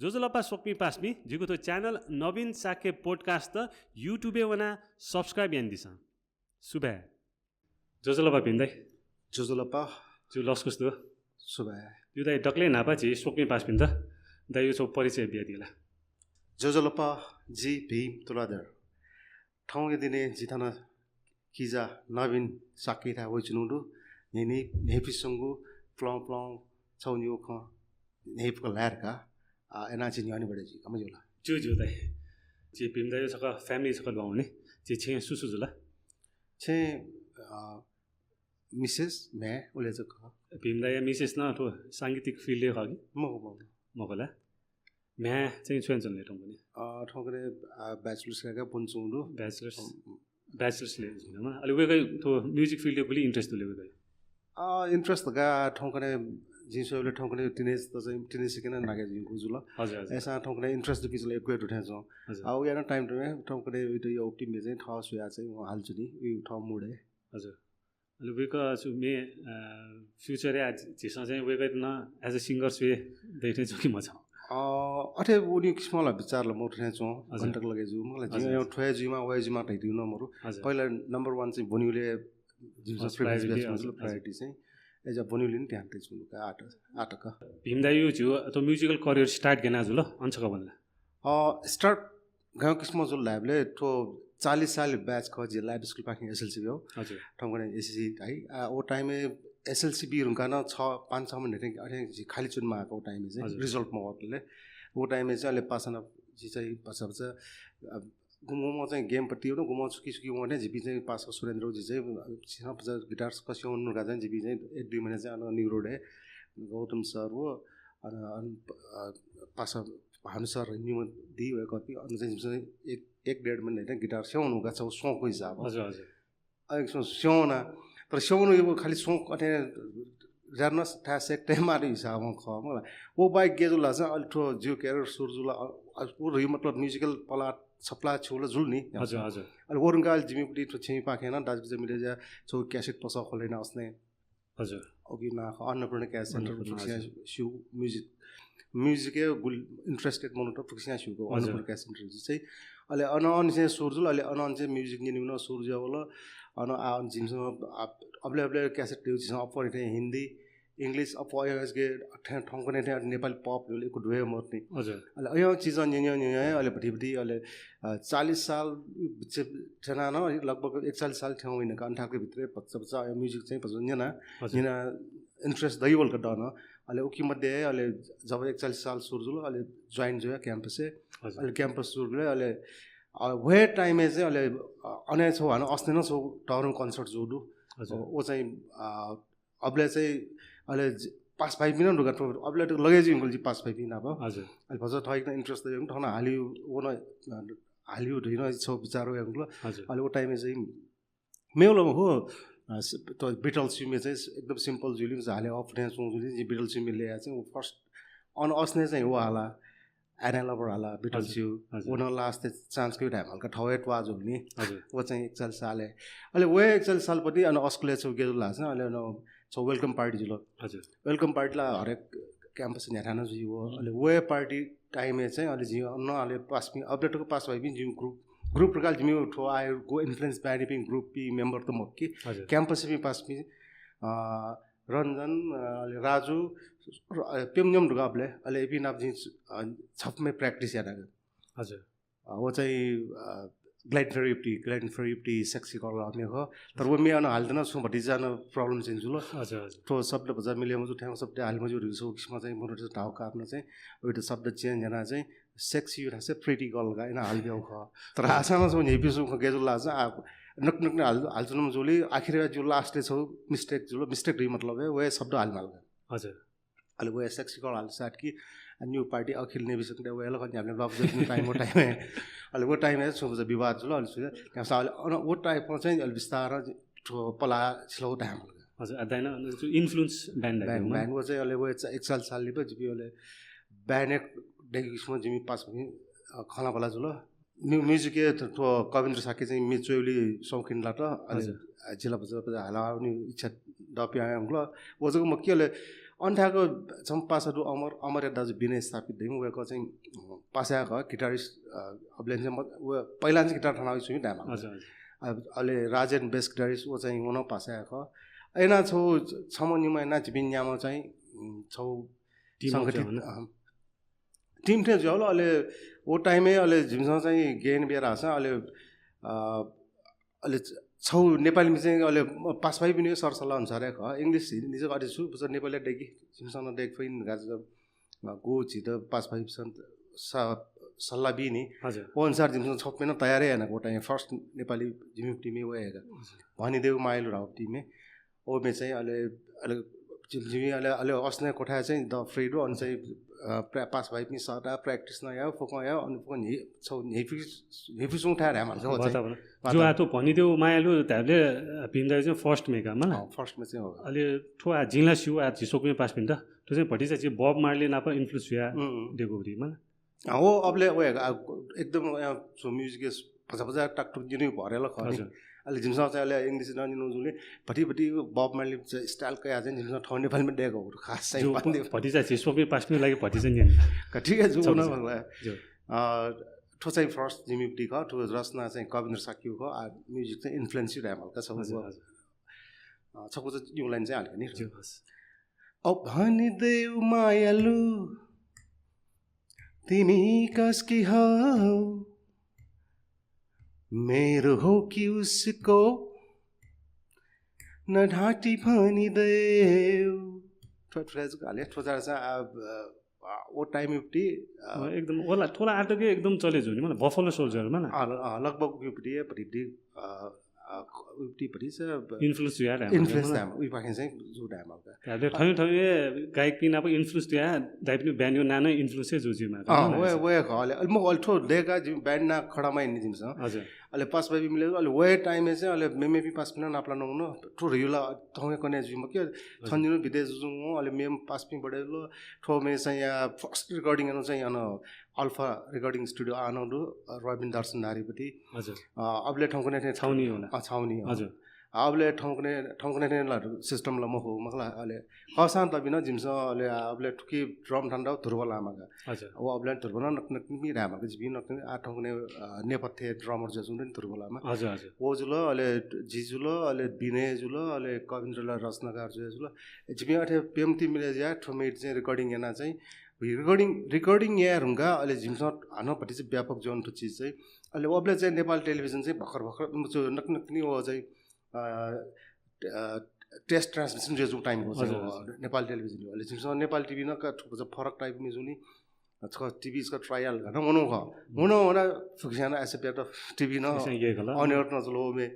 जोजोलपा सोक्मी पास्मी जिगु तो चैनल नवीन शाक्य पॉडकास्ट यूट्यूबे वना सब्सक्राइब यान दिसा सुबह जोजोलपा भिन्दै जोजोलपा जु लस्कुस दो सुबह यो दाइ डक्ले नापा छि सोक्मी पास भिन्दा दाइ यो परिचय बिया दिला जोजोलपा जी भीम तुलाधर ठाउँगे दिने जिथाना किजा नवीन शाक्य था वइचुनुडु नेनी नेपिसंगु प्लङ प्लङ छौन्यु ख नेपको लहरका एनाछि न्यानी बडे जी कमजोला जु जु दाइ जे भिन्दा यो सका फ्यामिली सका गाउने जे छे सुसु जुला छे मिसेस मैं उले जक भिन्दा या मिसेस न तो सांगीतिक फील्ड ले खगि मगला मैं चाहिँ छुन चल्ने ठाउँ पनि ठाउँले ब्याचलर्स का पुन्चुंडु ब्याचलर्स ले हैन अलि वेगै तो म्युजिक फील्ड ले पनि इन्ट्रेस्ट ले वेगै इन्ट्रेस्ट का ठाउँले जिसोले ठाउँले टिनेज त चाहिँ टिनेज सिकेन नागे जिंकु जुल हजुर ऐसा ठाउँले इन्ट्रेस्ट किसले इक्वेट उठाछ आउ याना टाइम टु ठाउँले यो ओप्टिम चाहिँ ठाउँ सुया चाहिँ हाल्छु नि यो ठाउँ मुडे हजुर अलि वेका छु मे फ्युचर आज जिसा चाहिँ वेगै न एज अ सिंगर सुए देख्ने छु कि म छ अथे उनी किस्मला विचारले म उठ्ने छु घण्टक लगे जु मलाई जिउ यो ठ्वे जिमा वे जिमा टाइदिउ न मरु पहिला नम्बर 1 चाहिँ बनिउले जिउ प्रायोरिटी चाहिँ एज अ बनिउले नि ध्यान छु का आटक भीमदायु छु तो म्युजिकल करियर स्टार्ट गेना जुल अंचका भन्ला स्टार्ट गाउँ किस्म जुल ल्याबले तो 40 साल बैच ख जे ल्याब स्कुल पाखि एसएलसी हो हजुर ठंगने एसएससी है ओ टाइम एसएलसी बी रुका न 6-5 महिना अरे खाली चुनमा आको टाइम चाहिँ रिजल्ट म होटलले वो टाइम चाहिँ अहिले पासन जी चाहिँ पछाछ गुमो चाहिँ गेम पट्टि हो न गुमो सुकी सुकी वने जिबी चाहिँ पास सुरेन्द्र जी चाहिँ छिना पछाछ गिटार कसियो उनका चाहिँ जिबी चाहिँ 1-2 महिना चाहिँ अन न्यू रोड है गौतम सर हो अन पास भानु सर न्यू दी हो कपि अन चाहिँ 1-1.5 महिना गिटार स्याउनु का छ सोको हिसाब हजुर हजुर अहिले स्याउना तर स्याउनु यो खाली सोक अथे जार्नस थासेक टेमारी हिसाब ख मलाई वो बाइक गेजुला चाहिँ अल्ट्रो जियो केयर सुरजुला पूरा यो मतलब म्युजिकल पला छपला छुला जुल नि हजुर हजुर अहिले ओरंगाल जिमीपुटी तो छिमी पाखेन दाजु चाहिँ मिले जा छौ क्यासेट पस खोलेन अस्ने हजुर अघि ना अन्नपूर्ण क्यासेट सेन्टर फुक्सिया शु म्युजिक इन्ट्रेस्टेड मनो त फुक्सिया शुको अन्नपूर्ण क्यासेट सेन्टर चाहिँ अहिले अन चाहिँ सुरजुल अहिले अन चाहिँ म्युजिक नि निउन सुरजा होला अन आ जिमसँग अबले क्यासेट दिउ छ अपर हिन्दी इंग्लिश अब आइएस के ठाउँको नै नेपाली पप को ढुए मर्ने हजुर अहिले यो चीज अहिले भटिभटी अहिले 40 साल छैन न लगभग 41 साल ठाउँ होइन अन्ठाको भित्रै पच्चा म्युजिक चाहिँ पछिना जिना इन्ट्रेस्ट दैवल का डन अहिले उकी मध्ये अहिले जब 41 साल सुरजुल अहिले जोइन जो क्याम्पस अहिले क्याम्पस सुरले अहिले वे टाइम चाहिँ अहिले अने छौ हैन अस्ति न छौ टर्न कन्सर्ट जोडु ओ चाहिँ अबले चाहिँ अहिले पास 5 मिनट रुगा तो अबले लगे जी इंगल जी पास 5 मिनट अब हजुर अहिले भज थइक इन्ट्रेस्ट दियो ठाउँ हालियो ओ न हालियो ढिन छ विचार हो अंगल अहिले ओ टाइम चाहिँ मेउलो हो तो बिटल्स सिमे चाहिँ एकदम सिम्पल जुलिङ हाले अफ डान्स जुलिङ जी बिटल्स सिमे ल्याए चाहिँ फर्स्ट अन अस्ने चाहिँ हो हाला एनालबर हाला Beatles you own last chance के टाइम हल्का ठवेट वाज हो नि वो चाहिँ 41 साल अहिले वे 41 साल पछि अनि अस्कुले छ गेजुला छ अहिले न छ वेलकम पार्टी जुल हजुर वेलकम पार्टी ला हरेक क्याम्पस ने ठाना जी हो अहिले वे पार्टी टाइम चाहिँ अहिले जी न अहिले पास मी अपडेट को पास भइ जी ग्रुप प्रकार जिमी ठो आयो गो इन्फ्लुएन्स बाइ बिङ ग्रुप पी मेम्बर त म के क्याम्पस में पास मी रंजन राजू पेमनियम ढुगाबले अहिले एपी नाप जी छपमे प्र्याक्टिस याना हजुर वो चाहिँ ग्लाइड फेरिप्टी सेक्सी गर्ल आउने हो तर वो मे हाल्दैन छु भटी जान प्रब्लम चाहिँ जुल हजुर तो शब्द बजा मिले मजु ठाउँ शब्द हाल मजु रिसो किस्म चाहिँ मोटर ढाउ काट्न चाहिँ ओइट शब्द चेन्ज जना चाहिँ सेक्सी रहसे प्रिटी गर्ल गा इना हाल देउ ख तर आसामा छ नि पिसु ख गेजुल लाज आ नक नक हाल्छु न जुली आखिर जो लास्ट छ मिस्टेक जुल मिस्टेक रि मतलब है वे शब्द हाल माल हजुर अहिले वे सेक्सी गर्ल हाल साट कि न्यू पार्टी अखिल ने विषय वे ल कनि हामीले लभ जति टाइम है अहिले वो टाइम है सुबह विवाद जुल अहिले त्यहाँ अहिले वो टाइप चाहिँ अहिले बिस्तार पला स्लो टाइम हजुर अदैन इन्फ्लुएन्स ब्यान्ड वो चाहिँ अहिले वो 1 साल ले पछि अहिले ब्यान्ड डेकिसमा जिमी पास पनि खला पला जुल म्युजिक तो कविन्द्र साके चाहिँ मिचोली शौकिन लाट अहिले जिल्ला बजार हाला इच्छा डपी आयो ल वो जग म के अन्ठाको छम पासाहरू अमर दाजु विनय स्थापित दिउँ उयोको चाहिँ पासाको गिटारिस्ट अबले चाहिँ पहिला चाहिँ गिटार ठाना छु नि ढामा अहिले राजेन बेस्ट गिटारिस्ट ऊ चाहिँ उन पासाको ऐना छौ छम निमा ना जिबिन्यामा चाहिँ छौ सङ्गठित टिम थियो जो अहिले ओ टाइमै अहिले झिमसँग चाहिँ गेन बिहेर हाँस अहिले छौ नेपालीमा चाहिँ अहिले पास भइ पनि सरसल्लाह अनुसार इङ्ग्लिस हिन्दी चाहिँ अझै छु नेपाली डेकी झिमसँग डेक फिन गो छिट पास भइ सल्लाह बिनी ओ अनुसार झिमसँग छप्पैन तयारै होइन वो टाइम फर्स्ट नेपाली झिमिक टिमै गएका भनिदेऊ माइलो राउ टिमै ओमे चाहिँ अहिले झिमी अहिले अस्ने कोठा चाहिँ द फ्रेडो अनि चाहिँ पास भए पनि सदा प्र्याक्टिस नयाँ फोक आयो अनि छौ हेफिसुङ ठाएर हाम्रो जो आतो भनिदेऊ मायालु त्याले पिन्दा चाहिँ फर्स्ट मेगा म फर्स्टमा चाहिँ हो अहिले ठोआ जिला सिउ आ झिसोकमे पास पिन्दा त्यो चाहिँ भटिसा चाहिँ बब मार्ले नाप इन्फ्लुएन्स हुआ देगोरीमा हो अबले ओ एकदम म्युजिक फजा फजा टाकटुक जिनु भरेला खनि अहिले झिमसँग चाहिँ अहिले इङ्ग्लिस नजिनु जुले भटी बब मार्ले स्टाइलकै आज झिमसँग ठाउँ नेपालमा दिएको हो खास चाहिँ भटिसा झिसोकमे पास पिन्नु लागि भटिसा नि ठिकै छु ठो चाहिँ फर्स्ट जिमिपटी ख ठो रचना चाहिँ कविन्द्र साक्युको म्युजिक चाहिँ इन्फ्लुएन्स रहेको हल्का छ छको चाहिँ यो लाइन चाहिँ हाल्यो नि औ भनिदेऊ मायालु तिमी कसकी हौ मेरो हो कि उसको न ढाँटी भनिदेऊ फ्रेजको हाले ठोजा चाहिँ ओ टाइम युपटी एकदम ओला थोड़ा आटके एकदम चले जो नि मतलब बफलो सोल्जरमा न लगभग युपटी पटी उप्टी पटी छ इन्फ्लुएन्स हुआ इन्फ्लुएन्स दाम उइ पाखे चाहिँ जो दाम हल्का हामीले ठाउँ गायक पिन अब इन्फ्लुएन्स दिया दाइ पनि ब्यान्ड नानो इन्फ्लुएन्सै जोजीमा वे खले म अल्ठो देगा ब्यान्ड ना खडामा हिँड्ने जिम्स हजुर अहिले पास भए मिले अहिले वे टाइममा चाहिँ अहिले मेमे पि पास पिन नाप्ला नहुनु ठो रियुला ठाउँ कने जुम के छन्दिनु विदेश जुम अहिले मेम पास पि बढेलो ठो मे चाहिँ यहाँ फर्स्ट रिकर्डिङ गर्नु चाहिँ यहाँ अल्फा रिकर्डिङ स्टुडियो आनौँ रबिन दर्शन नारीपट्टि हजुर अबले ठाउँ कुनै छाउनी होला छाउनी हजुर अबले ठाउँ कुनै सिस्टमलाई म हो मखला अहिले खसान त बिना जिम्स अहिले अबले ठुकी ड्रम ठन्डा धुर्बल आमाका हजुर अब अबले धुर्बल नक्नक्नी रामाको जिबी नक्ने आ ठाउँ कुनै नेपथ्य ड्रमर जसुन नि धुर्बलामा हजुर हजुर ओ जुल अहिले जिजुलो अहिले बिने जुल अहिले कविन्द्रलाई रचनाकार जुल जिबी अठे पेम्ती मिले जा ठुमेट चाहिँ रिकर्डिङ यहाँ चाहिँ रिकर्डिङ यहाँ हुँगा अहिले झिमसँग हानपट्टि चाहिँ व्यापक जोनको चिज चाहिँ अहिले अबले चाहिँ नेपाल टेलिभिजन चाहिँ भर्खर नक्नक्नी हो चाहिँ टेस्ट ट्रान्समिसन जो टाइमको चाहिँ नेपाल टेलिभिजन अहिले झिमसँग नेपाल टिभी न ठुलो फरक टाइपमा जुनी टिभी इसका ट्रायल घना मनो होना फुक्साना ऐसे प्यार टिभी न अनियर न चलो में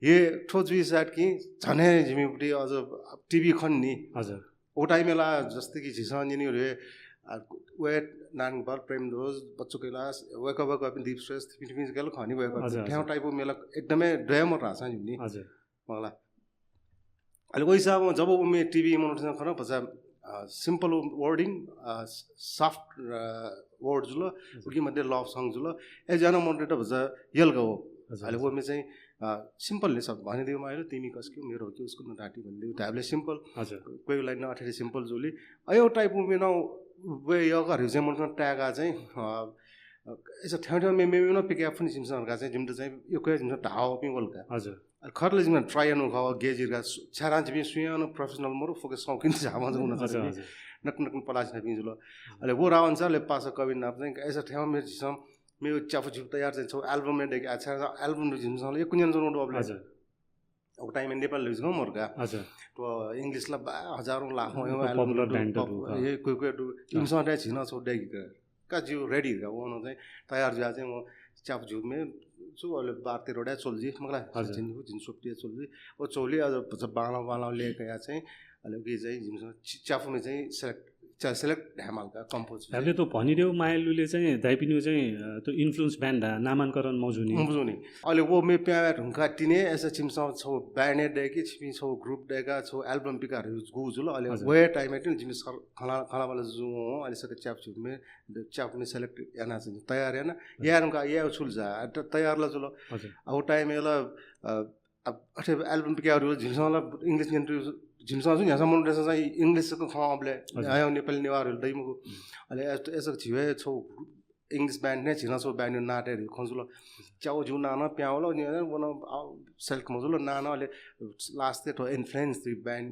ये ठोजुई साइड की झने झिमीपट्टि अझ टिभी खन्नी हजुर ओ टाइमला जस्तै कि झिसँग नि रे वेट नानबार प्रेम दोज बच्चो कैलाश वेकअप पनि दीप श्रेष्ठ फिटिफिस गेल खनी वेकअप ठ्याउ टाइपको मेला एकदमै ड्रामर राछ नि हजुर मलाई अहिले वही हिसाबमा जब मे टिभी मनोरञ्जन गर्न पछा सिम्पल वर्डिङ सफ्ट वर्ड जुल उकी मध्ये लभ सङ जुल एकजना मोडरेटर भन्छ यल्का हो अहिले वो मे चाहिँ सिम्पल नै सब भनिदियो मैले तिमी कसको मेरो हो कि उसको न ढाँटी भनिदियो हामीले सिम्पल हजुर कोही लाइन अठेरी सिम्पल जुली यो टाइप मुभी न वे योगहरू चाहिँ मन ट्यागा चाहिँ यसो ठाउँ मे न पिकअप पनि जिम्सहरूका चाहिँ जिम्तो चाहिँ यो कोही जिम्स ढाउ पनि गोलका हजुर खरले जिम्मा ट्राई गर्नु खाओ गेजिरका छ्यारा चाहिँ सुयानो प्रोफेसनल मरो फोकस सौकिन झामा चाहिँ हुन सक्छ नक्न पलाज नै जुल अहिले वो रावण छ ले पास कवि नाप चाहिँ यसो ठाउँ मेरो जिसम मेरो चाफु झुप तयार चाहिँ छ एल्बम में देखे अच्छा एल्बम जिम्सँग यो कुन जन अब हजुर अब टाइम नेपाल लिज मर्का हजुर तो इंग्लिश ला हजारों लाखों पपुलर ब्यान्डहरु ये कोही जिमसँग चाहिँ छिन छ डेगी का जिउ रेडी का वो न चाहिँ तयार जा चाहिँ म चाफु झुप में छु अहिले 12-13 वटा चोल्जी मलाई जिन सोप्टी चोल्जी ओ चोली अझ बाला लिएका या चाहिँ अहिले के चाहिँ जिमसँग चाफुमा चाहिँ सेलेक्ट ढामलका कम्पोज हामीले त भनिदेऊ मायालुले चाहिँ दाइपिनु चाहिँ त्यो इन्फ्लुएन्स ब्यान्ड नामाङ्करण मौजुनी अहिले वो मे प्याट हुँका टिने एस चिमसँग छौ ब्यान्ड डेकी छिपी छौ ग्रुप डेका छौ एल्बम पिकाहरू गुजुल अहिले वे टाइम टिन जिम खाना वाला जु अहिले सके च्याप में सेलेक्ट याना चाहिँ तयार याना यार उनका या छुल जा तयार ला जुल अब टाइम एला अब अठे एल्बम पिकाहरू जिमसँग इंग्लिश जिमसँग चाहिँ यहाँसम्म मनोटेसन चाहिँ इङ्ग्लिसको खले आयो नेपाली नेवारहरू दैमुको अहिले यसो छिवे छौ इङ्ग्लिस ब्यान्ड नै छिना छौ ब्यान्ड नाटेहरू खन्जुलो च्याउ जिउ नाना प्याउलो नि बना सेल्क मजुलो नाना अहिले लास्ट ठो इन्फ्लुएन्स दी ब्यान्ड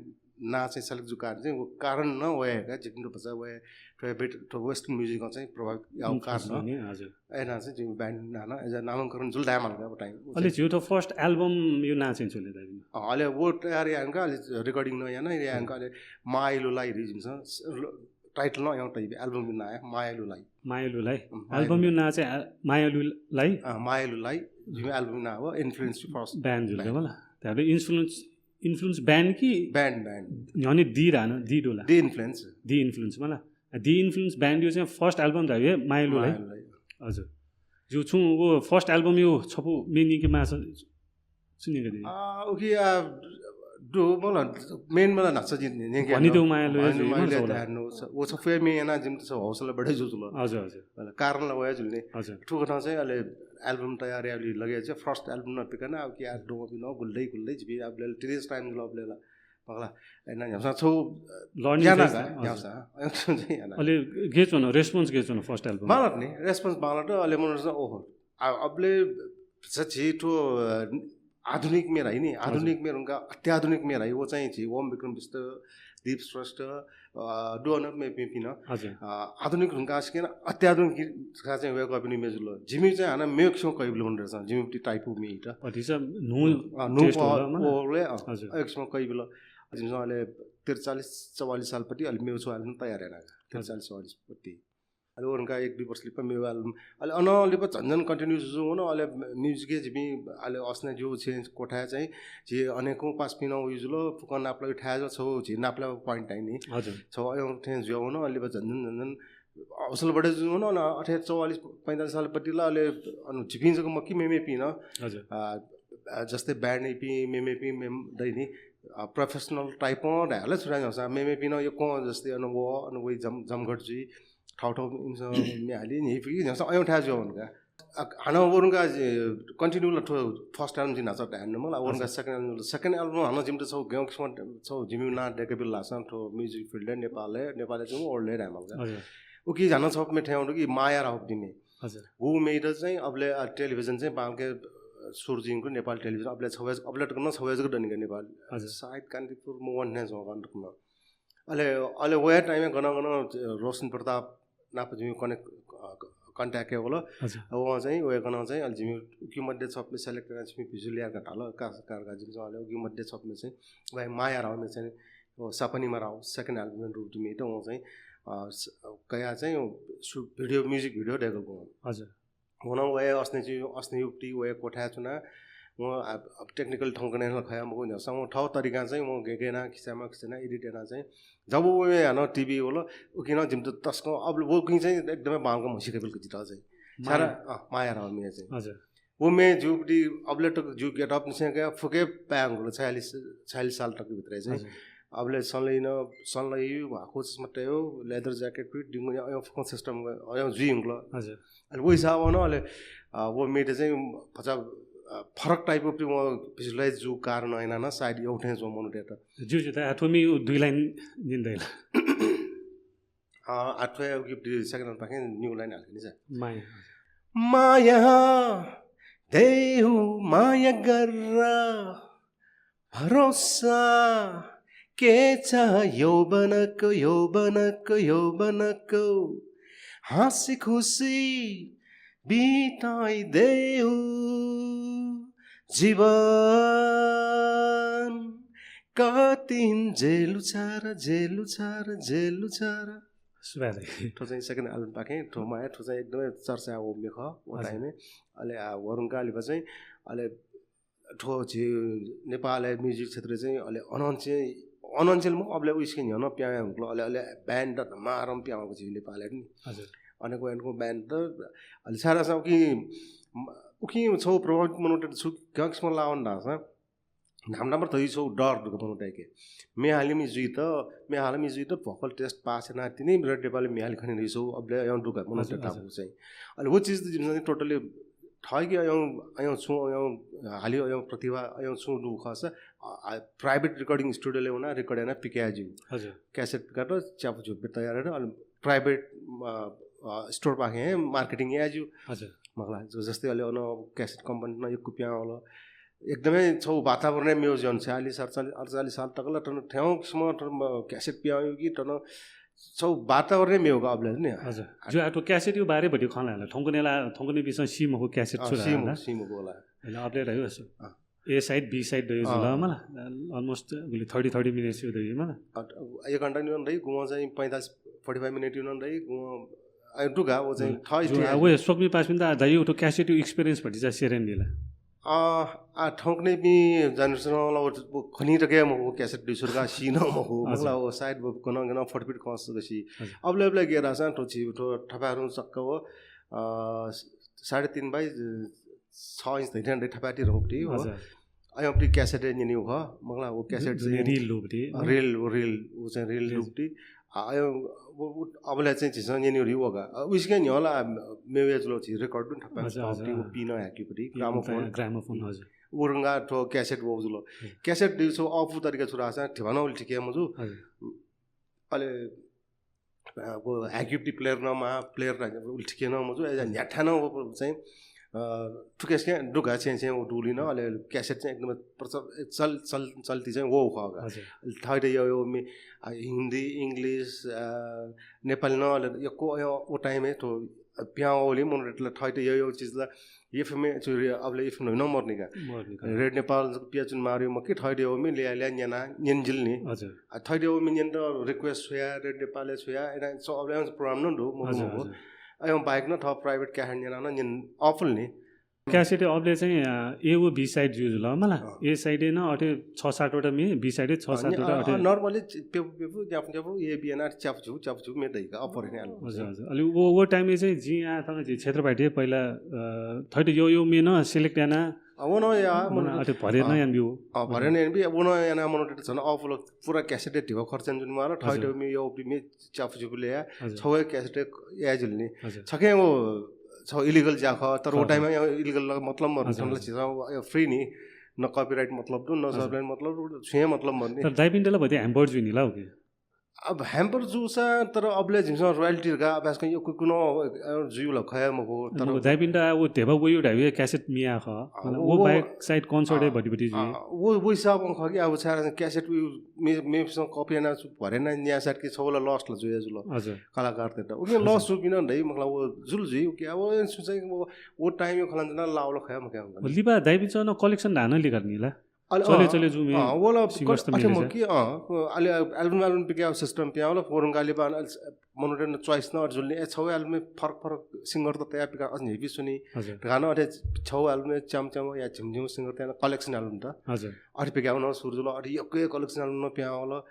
ना चाहिँ सेल्क जुकार चाहिँ वो कारण न वए का जितिन बचा वए ठो बेट ठो वेस्टर्न म्युजिकमा चाहिँ प्रभाव याउ कारण हजुर एना चाहिँ जिउ ब्यान्ड नाना एज नामाङ्करण जुल डायमल का टाइम अहिले जिउ त फर्स्ट एल्बम यो नाचिन्छ ले दाइ अहिले वो तयार यानका अहिले रेकर्डिङ न याना यानका अहिले माइलोलाई रिजिन्छ टाइटल न एउटा एल्बम बिना आयो मायालुलाई एल्बम यो ना चाहिँ मायालुलाई जिउ एल्बम ना हो इन्फ्लुएन्स फर्स्ट ब्यान्ड जुल होला त्यहाँले इन्फ्लुएन्स ब्यान्ड कि ब्यान्ड अनि दी रान दी डोला दी इन्फ्लुएन्स मला दी इन्फ्लुएन्स ब्यान्ड यो चाहिँ फर्स्ट एल्बम था यो मायालुलाई हजुर जो छु वो फर्स्ट एल्बम यो छपु मेनी के मास सुनेको थिएँ ओके दो मलाई मेन मलाई नक्छ जित्ने अनि त्यो मायालु वो छ फे मे याना जिम छ हौसला बढे जुल हजुर कारणले वया जुल्ने हजुर ठुको ठाउँ चाहिँ अहिले एल्बम तयारी अलि लगे चाहिँ फर्स्ट एल्बम नपिकन अब कि यार डो बिन गुल्दै जिबी अब टिरेस टाइम जुल अब लेला पगला एना यहाँसा छौ लर्निङ यहाँसा अहिले गेच न रेस्पोन्स गेच न फर्स्ट एल्बम मालट नि रेस्पोन्स मालट अहिले मनोरञ्जन ओहो अबले छिटो आधुनिक मेरा है नि आधुनिक मेरो उनका अत्याधुनिक मेरा है वो चाहिँ छि ओम विक्रम विष्ट दीप श्रेष्ठ डोन मे पिन आधुनिक उनका स्किन अत्याधुनिक का चाहिँ वे कपिनी मेजुल जिमी चाहिँ हाना मेक सो कइबल हुन रहेछ जिमी टाइप हो मीट पति छ नो ओले एकसम कइबल जिम अहिले 43 44 साल पछि अलि मेउ छ एल्बम तयार हैन 43 44 पछि अहिले उनका 1-2 वर्ष लिप मेउ एल्बम अहिले अनले प झन्झन कन्टिन्युस जो हो न अहिले म्युजिक जिमी अहिले अस्ने जो चेन्ज कोठा चाहिँ जे अनेकौं पास पिन युजुलो फुकन नाप्ला ठाज छौ जे नाप्ला पॉइंट है नि हजुर छौ यो टेन्स जो हो न अहिले प झन्झन असल बडे जो हो न 48 45 साल पछि ल अहिले अनु झिपिन्छको म कि मेमे पिन हजुर जस्तै ब्यान्ड एपी मेमे पी मेम दैनी प्रोफेसनल टाइप ढाले छुरान्छ मेमे पिन यो को जस्तै अनु वो अनु वइ जमघट जी ठाउँ मे हाली नि फेरि जस्तो अयौँ ठाज जो हुनका हाना वरुनका कन्टिन्यू फर्स्ट एल्बम जिन छ ध्यान मलाई वरुनका सेकेन्ड एल्बम हाना जिम त छौ गाउँ छौ जिमी ना डेकेबिल लासन ठो म्युजिक फिल्ड नेपालले चाहिँ ओल्डले ढामलका उकी जान छ मे ठाउँ कि माया राव दिने हजुर वो मेड चाहिँ अबले टेलिभिजन चाहिँ बालके सुरजिङको नेपाल टेलिभिजन अबले अबले टक्न छवेजको डनिका नेपाल सायद कान्तिपुर म वन्ने छ गण्डकमा अहिले वया टाइममा गन रोशन प्रताप नाप जिमी कन्ट्याक्ट होला वहाँ चाहिँ वे गन चाहिँ अलि जिमी उकी मध्ये छपले सेलेक्ट गरेर जिमी भिजुअल यार घटालो कारका जिम चाहिँ उकी मध्ये छपले चाहिँ भाइ माया राव चाहिँ सपनीमा राव सेकेन्ड एल्बम रूप दिमे त वहाँ चाहिँ कया चाहिँ भिडियो म्युजिक भिडियो डेको हजुर हुन वे अस्ने युक्ति वे कोठा चुना म अब टेक्निकल ठाउँको नै खया म कुन सँग ठाउँ तरिका चाहिँ म गेगेना खिचाना एडिटेना चाहिँ जब वो हानो टिभी होला उकिन जिम त तस्को अब वो कि चाहिँ एकदमै बालको मसिकेबलको चित्र चाहिँ सारा माया राव मे चाहिँ हजुर वो मे जुपडी अबले टक जु गेट अप निसे गया फुके प्याङ 46 साल तक भित्र चाहिँ अबले सनलै भएको मात्रै हो लेदर ज्याकेट फिट दिङ यो फोन सिस्टम यो जुइङलो हजुर अनि वो हिसाब न अहिले वो मेटे चाहिँ फचा फरक टाइपको पनि म भिजुअलाइज जो कारण हैन न साइड एउटै जो मोनोडेटा जु त आठोमी 2 लाइन दिँदैन आठो कि सेकेन्ड पाके न्यू लाइन हाल्ने छ माया देऊ माया गर भरोसा के छ यौवनको हाँसी खुसी बिताइदेऊ जीवन कतिन जेलु छार ठो चाहिँ सेकेन्ड एल्बम पाकेँ ठोमा आयो ठो चाहिँ एकदमै चर्चा हो मेख ओ टाइममै अहिले वरुणका अहिले चाहिँ अहिले ठो नेपाल म्युजिक क्षेत्र चाहिँ अहिले अनन्चेलमा अबले उइस्किन हेर्न प्याए हुन्क्लो अहिले ब्यान्ड त मारम प्याएको छ नेपाल नि हजुर अनेको ब्यान्ड त अहिले सारा छ कि उखि छौ प्रभावित मनोटेड छु गक्समा लावन ढाँछ नाम त छौ डर मनोटे के मेहालिमी जुई त भोकल टेस्ट पास ना तिनै मिनट नेपाली मेहाली खनि रहिछौ अबले यहाँ डुका मनोटे टाको चाहिँ अहिले वो चिज त टोटली ठगी अयौँ छु अयौँ हालियो अयौँ प्रतिभा अयौँ छु do Khas private recording studio ल्याउन रेकर्ड होइन पिकाजु हजुर क्यासेट पिकाएर च्याप झुप्पे तयार गरेर अनि प्राइभेट स्टोर पाखेँ मार्केटिङ आजु हजुर मलाई जस्तै अहिले क्यासेट कम्पनी एक कुपियाँ होला एकदमै छौ वातावरण म्युजियम 46 साल तकला टन ठ्याउँसम्म क्यासेट पियायो कि टन छौ वातावरण मेउगा अबले नि हजुर जो आटो क्यासेट यो बारे भरि खलाला ठंकुने बिस सीमको क्यासेट छुरा सीमको होला हैन अबले रह्यो यसो ए साइड बी साइड दयो जुला मला अलमोस्ट 30 मिनेट्स यो दयो मला 1 घण्टा नि रही गुवा चाहिँ 45 मिनेट नि रही गुवा टुगा वो चाहिँ थै वो सोक्मी पास पनि त दाइ यो क्यासेट यो एक्सपीरियन्स भति चाहिँ सेरेन दिला ठोक्ने भी जनरेशन खनी रखे मो कैसेट डिसुरगा सीनो मो मतलब वो साइड वो कोना फटफिट कॉस गसी अब ले गेरा सा तो छि तो ठपारु सक्क हो 3.5 बाइ 6 इंच दैठन ठपाटी रोपटी हो अयपटी कैसेट नि हो मतलब वो कैसेट चाहिँ रिल लोपटी रिल वो चाहिँ रिल लोपटी आयो अबले चाहिँ छिस नि रिवगा उइसके नि होला मेवेजलो छि रेकर्ड पनि ठपाटी वो पिन ह्याकीपटी ग्रामोफोन हजुर उरुंगा तो कैसेट बोजुलो कैसेट दिसो अफु तरिका छुरा सा ठिवाना उल ठिके मजु अले वो एक्टिभिटी प्लेयर न उल ठिके न मजु एजा न्याठाना वो चाहिँ ठुकेसके दुगा चाहिँ वो डुलिन अले कैसेट चाहिँ एकदम चल्ती चाहिँ वो खगा थैदे यो मे हिन्दी इंग्लिश नेपाली न अले यको ओ टाइम तो प्याओली मोनरेटला थैदे यो चीजला ये फिल्म चुरी अब ले फिल्म न मर्ने का रेड नेपाल पियाचुन मारियो मके थैदे हो मे ले न्याना न्यनजिल नि हजुर थैदे हो मे न्यन रिक्वेस्ट छया रेड नेपाल छया एना सो अब प्रोग्राम न दो म अयो बाइक न थ प्राइभेट क्याहन न्याना न न्यन अफुल नि क्यासेट अबले चाहिँ ए ओ बी साइड युज ल मला ए साइड न अटे 6-7 वटा मे बी साइड 6-7 वटा अटे नर्मली पेपु जाफु ए बी एन आर च्यापछु मे दैका अपर नि हजुर हजुर अलि वो टाइम चाहिँ जी आ त जी क्षेत्र बाटे पहिला थैटे यो मे न सिलेक्ट याना वो न या मन अटे भरे न यान बिउ भरे न यान बि वो न याना मोनोटेट छन अफुल पुरा क्यासेट टिभो खर्चन जुन मार थैटे मे यो मे च्यापछु ले छवे क्यासेट याजुल नि छके वो छ इलिगल जाख तर वो टाइम इलिगल मतलब मर्न छिस फ्री नि न कॉपीराइट मतलब दु न सबलाइन मतलब छे मतलब मर्ने तर दाइपिन्डला भते ह्याम्पर जुनि ला हो कि अब ह्याम्पर जुसा तर अबले जिमस रोयल्टी गा अभ्यास यो कुनो जुल खया मको तर दाइपिन्डा वो तेबा वो यो ढाबे क्यासेट मिया ख वो बाइक साइड कन्सर्ट भटी जु वो हिसाब खगि अब छारा क्यासेट मेसँग कपी ना भरेन न्या साइड के छौला लस्ट ल जुया जुल हजुर कलाकार त उनी लस्ट सुकिन दै मतलब वो जुल जु के अब सुचाइ वो टाइम यो खलन न लाउल खया मके लिबा दाइपिन्चा न कलेक्सन धान लिगर्नी ला चले जुमे वला अथे म कि अलि एल्बम पिके सिस्टम पिया होला फोरंगाली बा मोनोटन चॉइस न जुल्ने छौ एल्बम फरक सिंगर त तया पिका अझ हेभी सुनि गाना अथे छौ एल्बम चमचम या झिमझिम सिंगर तया कलेक्सन एल्बम त हजुर अथे पिका न सुरजुल अथे यकै कलेक्सन एल्बम न पिया होला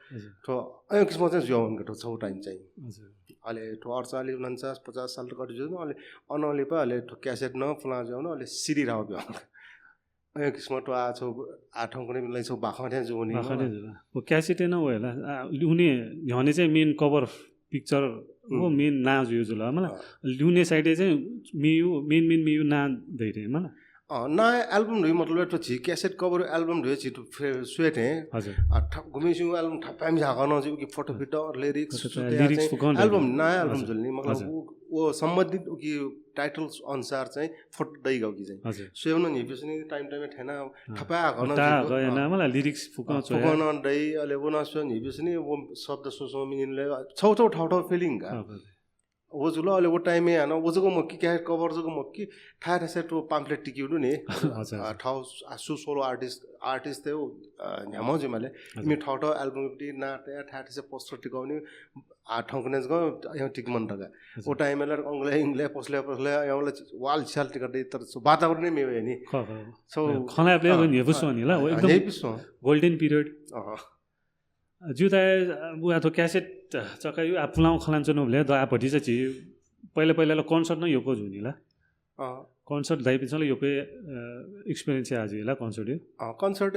तो अय किस्म चाहिँ जुवन गटो छौ टाइम चाहिँ हजुर अले तो 48 49 साल त कति जुन अले अनले पा अले क्यासेट न फला जाउन अले सिडी राव बिया अय किस्म तो आ छौ आठौं कुनै मिलाई छौ बाखने जुनी बाखने जुला वो क्यासेट न होला उनी हने चाहिँ मेन कभर पिक्चर वो मेन ना जो जुला मला ल्युने साइडे चाहिँ मेन मियु ना दैरे मला ना एल्बम रे मतलब तो छि कैसेट कभर एल्बम रे छि तो स्वेट है हजुर घुमेछु एल्बम ठपाम जागन जो कि फोटो फिटो लिरिक्स एल्बम ना एल्बम जल्नी मतलब वो सम्बन्धित कि टाइटल्स अनुसार चाहिँ फोटो दै गयो कि चाहिँ सेवन नि बिसनी टाइम ठेना ठपा गन गएन मलाई लिरिक्स फुकन फुकन दै अले बोनस नि बिसनी वो शब्द सोसो मिनिले छौ ठाउँ फिलिङ का वो जुल अले वो टाइम है ना वो जगह मक्की क्या कवर जगह मक्की ठार से तो पैम्फलेट टिक्यु नि ठाउँ आसु सोलो आर्टिस्ट थे वो न्यामो जे माले मी ठाउँ एल्बम पि ना ठार से पोस्टर टिकाउने ठाउँ कनेस गयो यहाँ टिक मन टका वो टाइम ले अंग्ले पसले यहाँ वाल छाल टिकट तर वातावरण नै मेयो नि सो खना प्ले गर्नु हेबुसो नि ल एकदम गोल्डन पिरियड जुता बुआ तो क्यासेट चकायो आफुलाउ खलान्छ न भले द आपटी चाहिँ पहिला कन्सर्ट न योको जुनि ला कन्सर्ट दाइ पिछले योको एक्सपीरियन्स आज ला कन्सर्ट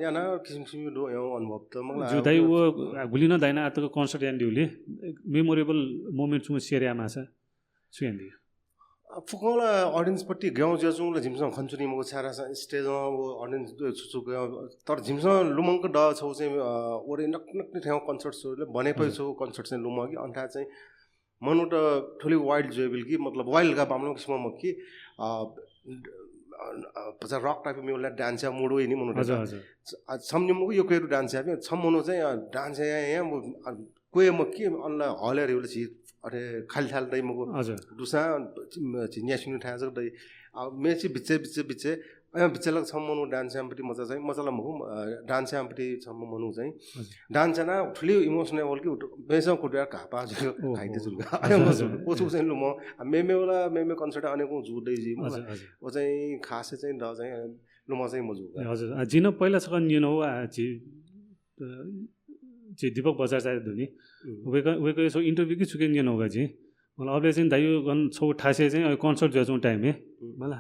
याना किसिम दो यो अनुभव त मलाई जुदाइ वो गुलिन दाइना आतको कन्सर्ट यान दिउले मेमोरेबल मोमेन्ट छु सेरिया माछा छु यान दि फुकौला ऑडियन्सपट्टि गाउँ ज्याजुङले झिमसँग खन्चुनी मको छारा स्टेजमा ऑडियन्स छुछु तर झिमसँग लुमङको ड छौ चाहिँ ओरे नक ठाउँ कन्सर्ट्सहरूले भनेपछि छौ कन्सर्ट चाहिँ लुमङ कि अन्ठा चाहिँ मनु त ठुली वाइल्ड जोएबल कि मतलब वाइल्डका बाम्लो किसिम म कि पचा रक टाइप मेला डान्स मुडो नि मनु सम्झिमुको यो कोही डान्स छम्मनु चाहिँ डान्स यहाँ कोही म के अन्ला हलेर एउटा छि अरे खाली थाल दै मको दुसा न्यासिनु ठाज दै मेची बिचे अया बिचेला छम्मनु डान्स यामपट्टि मजा चाहिँ मजाला मको डान्स यामपट्टि छम्मनु चाहिँ डान्स ना ठुली इमोसनल कि बेसा कुटुया कापा खाइते जुल अया मजु ओछु चाहिँ लु म मेमे कन्सर्ट अनेको जुदै जी म ओ चाहिँ खासै चाहिँ द चाहिँ लु म चाहिँ मजु हजुर जिन पहिला छ नि नो जी दीपक बजार चाहिँ धुनी वेको यसो इन्टरभ्यू कि छुके नि नोगा जी मलाई अबले चाहिँ दाइयो गन छौ ठासे चाहिँ कन्सर्ट जाछौँ टाइम हे मलाई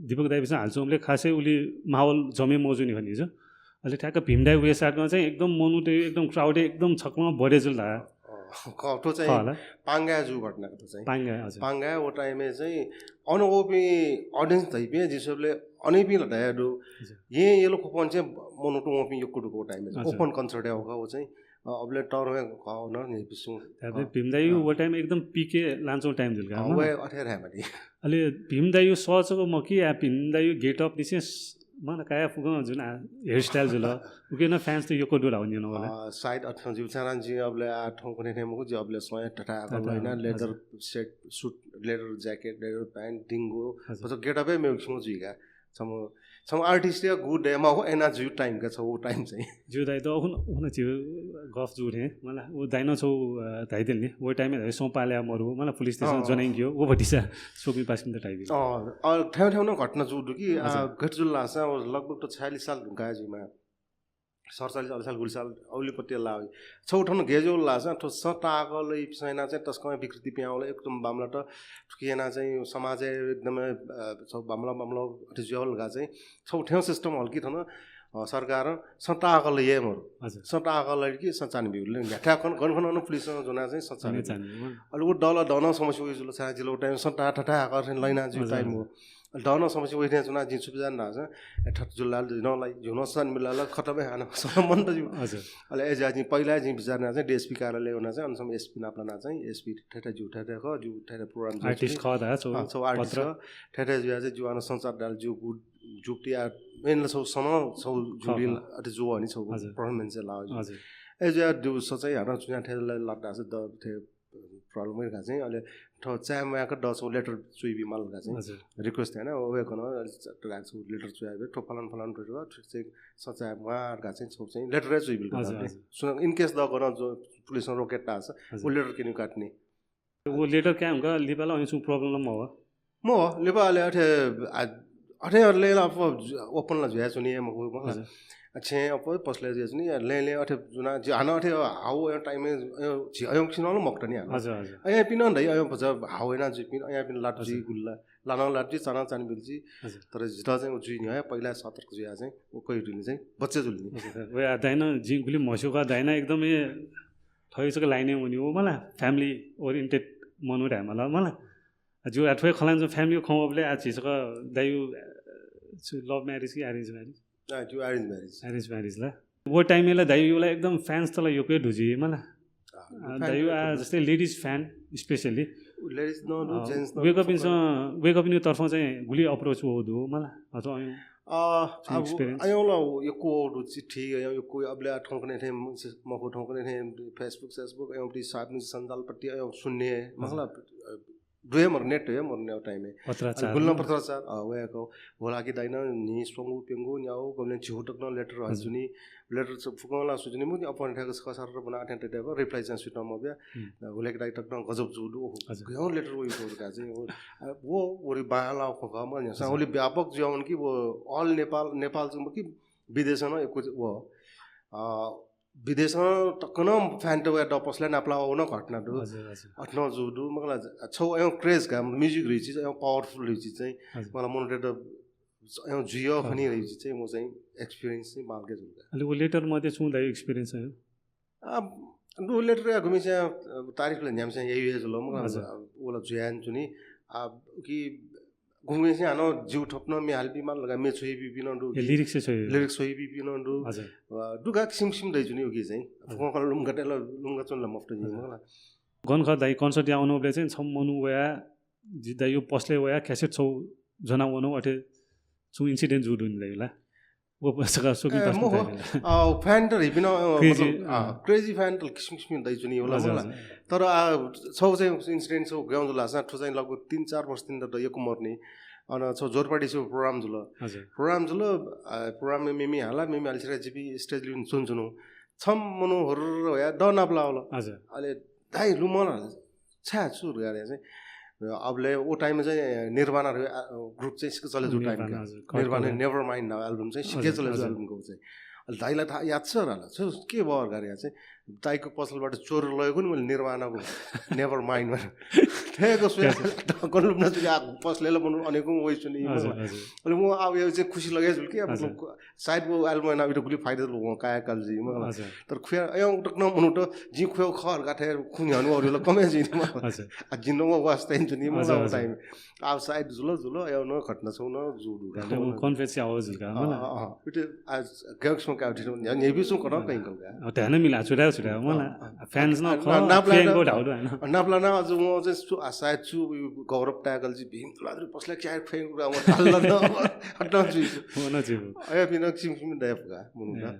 दीपक दाइ चाहिँ हाल्छौँ उसले खासै उली माहौल जमे मौजु नि भनि छ अहिले ठ्याक्क भीम दाइ वे साइडमा चाहिँ एकदम मनुटे एकदम क्राउडे एकदम छक्कमा बढे जुल ला कटो चाहिँ पाङ्गा जु घटनाको त चाहिँ पाङ्गा ओ टाइममा चाहिँ अनोपी ऑडियन्स धैपे जिसबले अनेपी लडायडु ये लो कोपन चाहिँ मनुटो ओपी यो कुडुको टाइममा ओपन कन्सर्ट हो हो चाहिँ अबले टर्मे गाउ न नि बिसु तबे भीम दाइ वो टाइम एकदम पीके लान्छौ टाइम जुल का वे अठेर हैमडी अहिले भीम दाइ सोचको म कि भीम दाइ गेट अप दिसे मन काया फुगो जुन हेयर स्टाइल जुल उके न फ्यान्स त यो को डुला हुन्दिन होला साइड अठन जिउ चारान जी अबले आ ठौ कुनै ठाउँको जी अबले सोया टटा आको हैन leather set suit leather jacket leather pant dingo पछि गेट अपै मेउ जुइगा सम आर्टिस्ट या गुड डे मा हो एना जु टाइम का छ वो टाइम चाहिँ जु दाइ त उन छि गफ जुरे मलाई वो दाइनो छौ दाइदिल नि वो टाइम में सोपाले मरु मलाई पुलिस स्टेसन जनाइयो वो भटिसा सोपी पासिन त टाइम ठाउँ ठाउँ न घटना जुडु कि घटजुल लासा लगभग त 46 साल गाजीमा 47 साल गुल साल औलीपट्टि ला छौ ठाउँ गेजो लासा ठो सटागलै पिसैना चाहिँ तस्कमा विकृति प्याउले एकदम बामला त किएना चाहिँ समाज एकदमै छौ बामला अटिज्योल गा चाहिँ छौ ठाउँ सिस्टम हल्की थन सरकार सटागल ये मरु सटागल कि सचान बिउले ठ्याकन गनखन पुलिस जुना चाहिँ सचान अलि वो डल डन समस्या जुल छ जिलो टाइम सटा ठटा गर्न लैना जु टाइम हो डन समस्या वइथे जुना जि सुबिजान नाज ठट जुल्ला नलाई जुनसन मिलाला खतमे हान सम्बन्ध त जु अले एजा जि पहिला जि बिचारना चाहिँ डीएसपी कार्यालय हुना चाहिँ अनसम एसपी नाप्लाना चाहिँ एसपी ठेटा जु ठेटा ख जु ठेटा प्रोग्राम आर्टिस्ट खदा छौ आर्टिस्ट ठेटा जु चाहिँ जुआन संसार डाल जु गुड जुक्टिया मेन छौ सम छौ जुलिल अते जो अनि छौ परफर्मेन्स ला एजा दु सचै हाना चुना ठेला लड्दा छ द थे प्रब्लम का चाहिँ अहिले ठ चामाको दसौँ लेटर चुइबी मालका चाहिँ रिक्वेस्ट हैन ओए कन राख्छु लेटर चुइबे ठो फलान रहेको चाहिँ सचा मारका चाहिँ छौ चाहिँ लेटरै चुइबी सुन इन केस द गर्न जो पुलिसमा रोकेटा छ ओ लेटर किन काट्ने वो लेटर क्या हुन्छ लिबाला अनि प्रब्लम हो म लिबाले अठे ओपन ला जुया सुनि म अच्छे अपन पसले जसनी ले अठे जुना जाना अठे हाउ टाइम में अयो छिनलो मक्टनी हजुर अया पिन दै अयो भज हाउ हैन जि पिन अया पिन लाटजी गुल्ला लाना लाटजी चना चान बिलजी तर जिता चाहिँ जुइ नि पहिला सतर्क जुया चाहिँ ओ कोइ जुनि चाहिँ बच्चे जुल्नी वे आदैन जि गुली मसुका दाइना एकदमै थइसको लाइने हुनी हो मलाई फ्यामिली ओरिएन्टेड मनु रे मलाई जो आठै खलान जो फ्यामिली खौबले आछिसको दाइउ लभ म्यारेज कि अरेन्ज म्यारेज जो अरेन्ज म्यारेज ला वो टाइम ला दाइउलाई एकदम फ्यान्स तलाई यो के ढुजी मलाई दाइउ जस्तै ladies fan specially ladies no gents no wake up in तर्फ चाहिँ गुली अप्रोच हो दु मलाई अथवा अयोला यो को चिट्ठी यो कोही अबले ठोकने थे मको ठोकने थे फेसबुक एमटी साधन सञ्जालपट्टि अयो सुन्ने मतलब दुए मर नेट है मरने टाइम में गुल्ला पत्रचार वेको होला कि दाइन नि सोंगु पेंगु न्याउ गमले छिहुटक न लेटर हजुनी लेटर फुकला सुजुनी मुनि अपन ठेक खसार बना अटेन्ट देको रिप्लाई चाहिँ सुट म बया होला कि डाइटक न गजब जुडु हो लेटर वो का चाहिँ वो ओरी बाला खगा म साउली व्यापक जीवन कि वो ऑल नेपाल चाहिँ कि विदेशमा एको वो विदेशमा टक्कन फ्यान्टो डपसलाई नाप्ला न घटना दु अट्न जुडु मलाई छौ एउ क्रेज का म्युजिक रहिछि एउ पावरफुल रहिछि चाहिँ मलाई मनोटेड एउ जियो पनि रहिछि चाहिँ म चाहिँ एक्सपीरियन्स चाहिँ मालके जुल अलि वो लेटर मध्ये छु दाइ एक्सपीरियन्स है दु लेटर घुमिछ तारिखले न्याम चाहिँ यही जुल म ओला जुयान जुनी कि घुमे से आनो जिउ ठप्न मे हालबी मान लगा मे छोइ बि बिनन्दु लिरिक्स छोइ बि बिनन्दु दुगा सिम दै जुनि उगी चाहिँ फकल लुमगटेल लुमगा चोन ल मफ्ट जि मला गनख दाइ कन्सर्ट आउनु बले चाहिँ छम्मनु वया जिदा यो पस्ले वया क्यासेट छौ जनाउनु अथे छु इन्सिडेन्ट जुडुन दैला वो पसका सोकि पास फ्यान्टर हिपिन क्रेजी फ्यान्टर किसिम दै जुनि होला मला तर छौ चाहिँ इन्सिडेन्ट छौ गाउँ जुला सा ठु चाहिँ लगभग 3-4 वर्ष दिन त यको मर्ने अन छौ जोरपाडी छौ प्रोग्राम जुल प्रोग्राम मेमी हाला मेमी हालछरा जिपी स्टेज लिन सुनजुनु छम मनु हर या डनाप्ला होला अहिले दाइ लुमन छा सुर गरे चाहिँ अबले ओ टाइममा चाहिँ निर्वाणा ग्रुप चाहिँ सिके चले जो time Nirvana Nevermind now album चाहिँ सिके चले जो एल्बमको चाहिँ अहिले दाइलाई थाहा याद छ होला के भयो गरे चाहिँ दाइको पसलबाट चोर लगेको नि मैले निर्वाणाको नेभर माइन्डमा ठेको सुन पसलेले मनु अनेकौँ वही सुनि अहिले म अब यो चाहिँ खुसी लगेछु कि अब सायद वो एल्बम ना बिटो गुली फाइदा लो काया काल जी मलाई तर खुया अयं उटक न मनु त जी खुया खर गाथे खुनिहनु अरुले कमे जी आ जिनो वास्ता नि मलाई टाइम अब सायद जुलो अयं न घटना छौ न जुडु कन्फेस आवाज का मलाई बिटो आज गक्समा काउटी ने बिसु कन कहीं का ध्यान मिला छुडा मलाई फ्यान्स न फेंगो ढाउडु हैन नाप्ला न अझ म चाहिँ सायद छु गौरव ट्यागल जी भीम तुलाधर पसले क्या फेंगो म हल्ला न हट्न छु अय पिन सिम दायफगा मुनुगा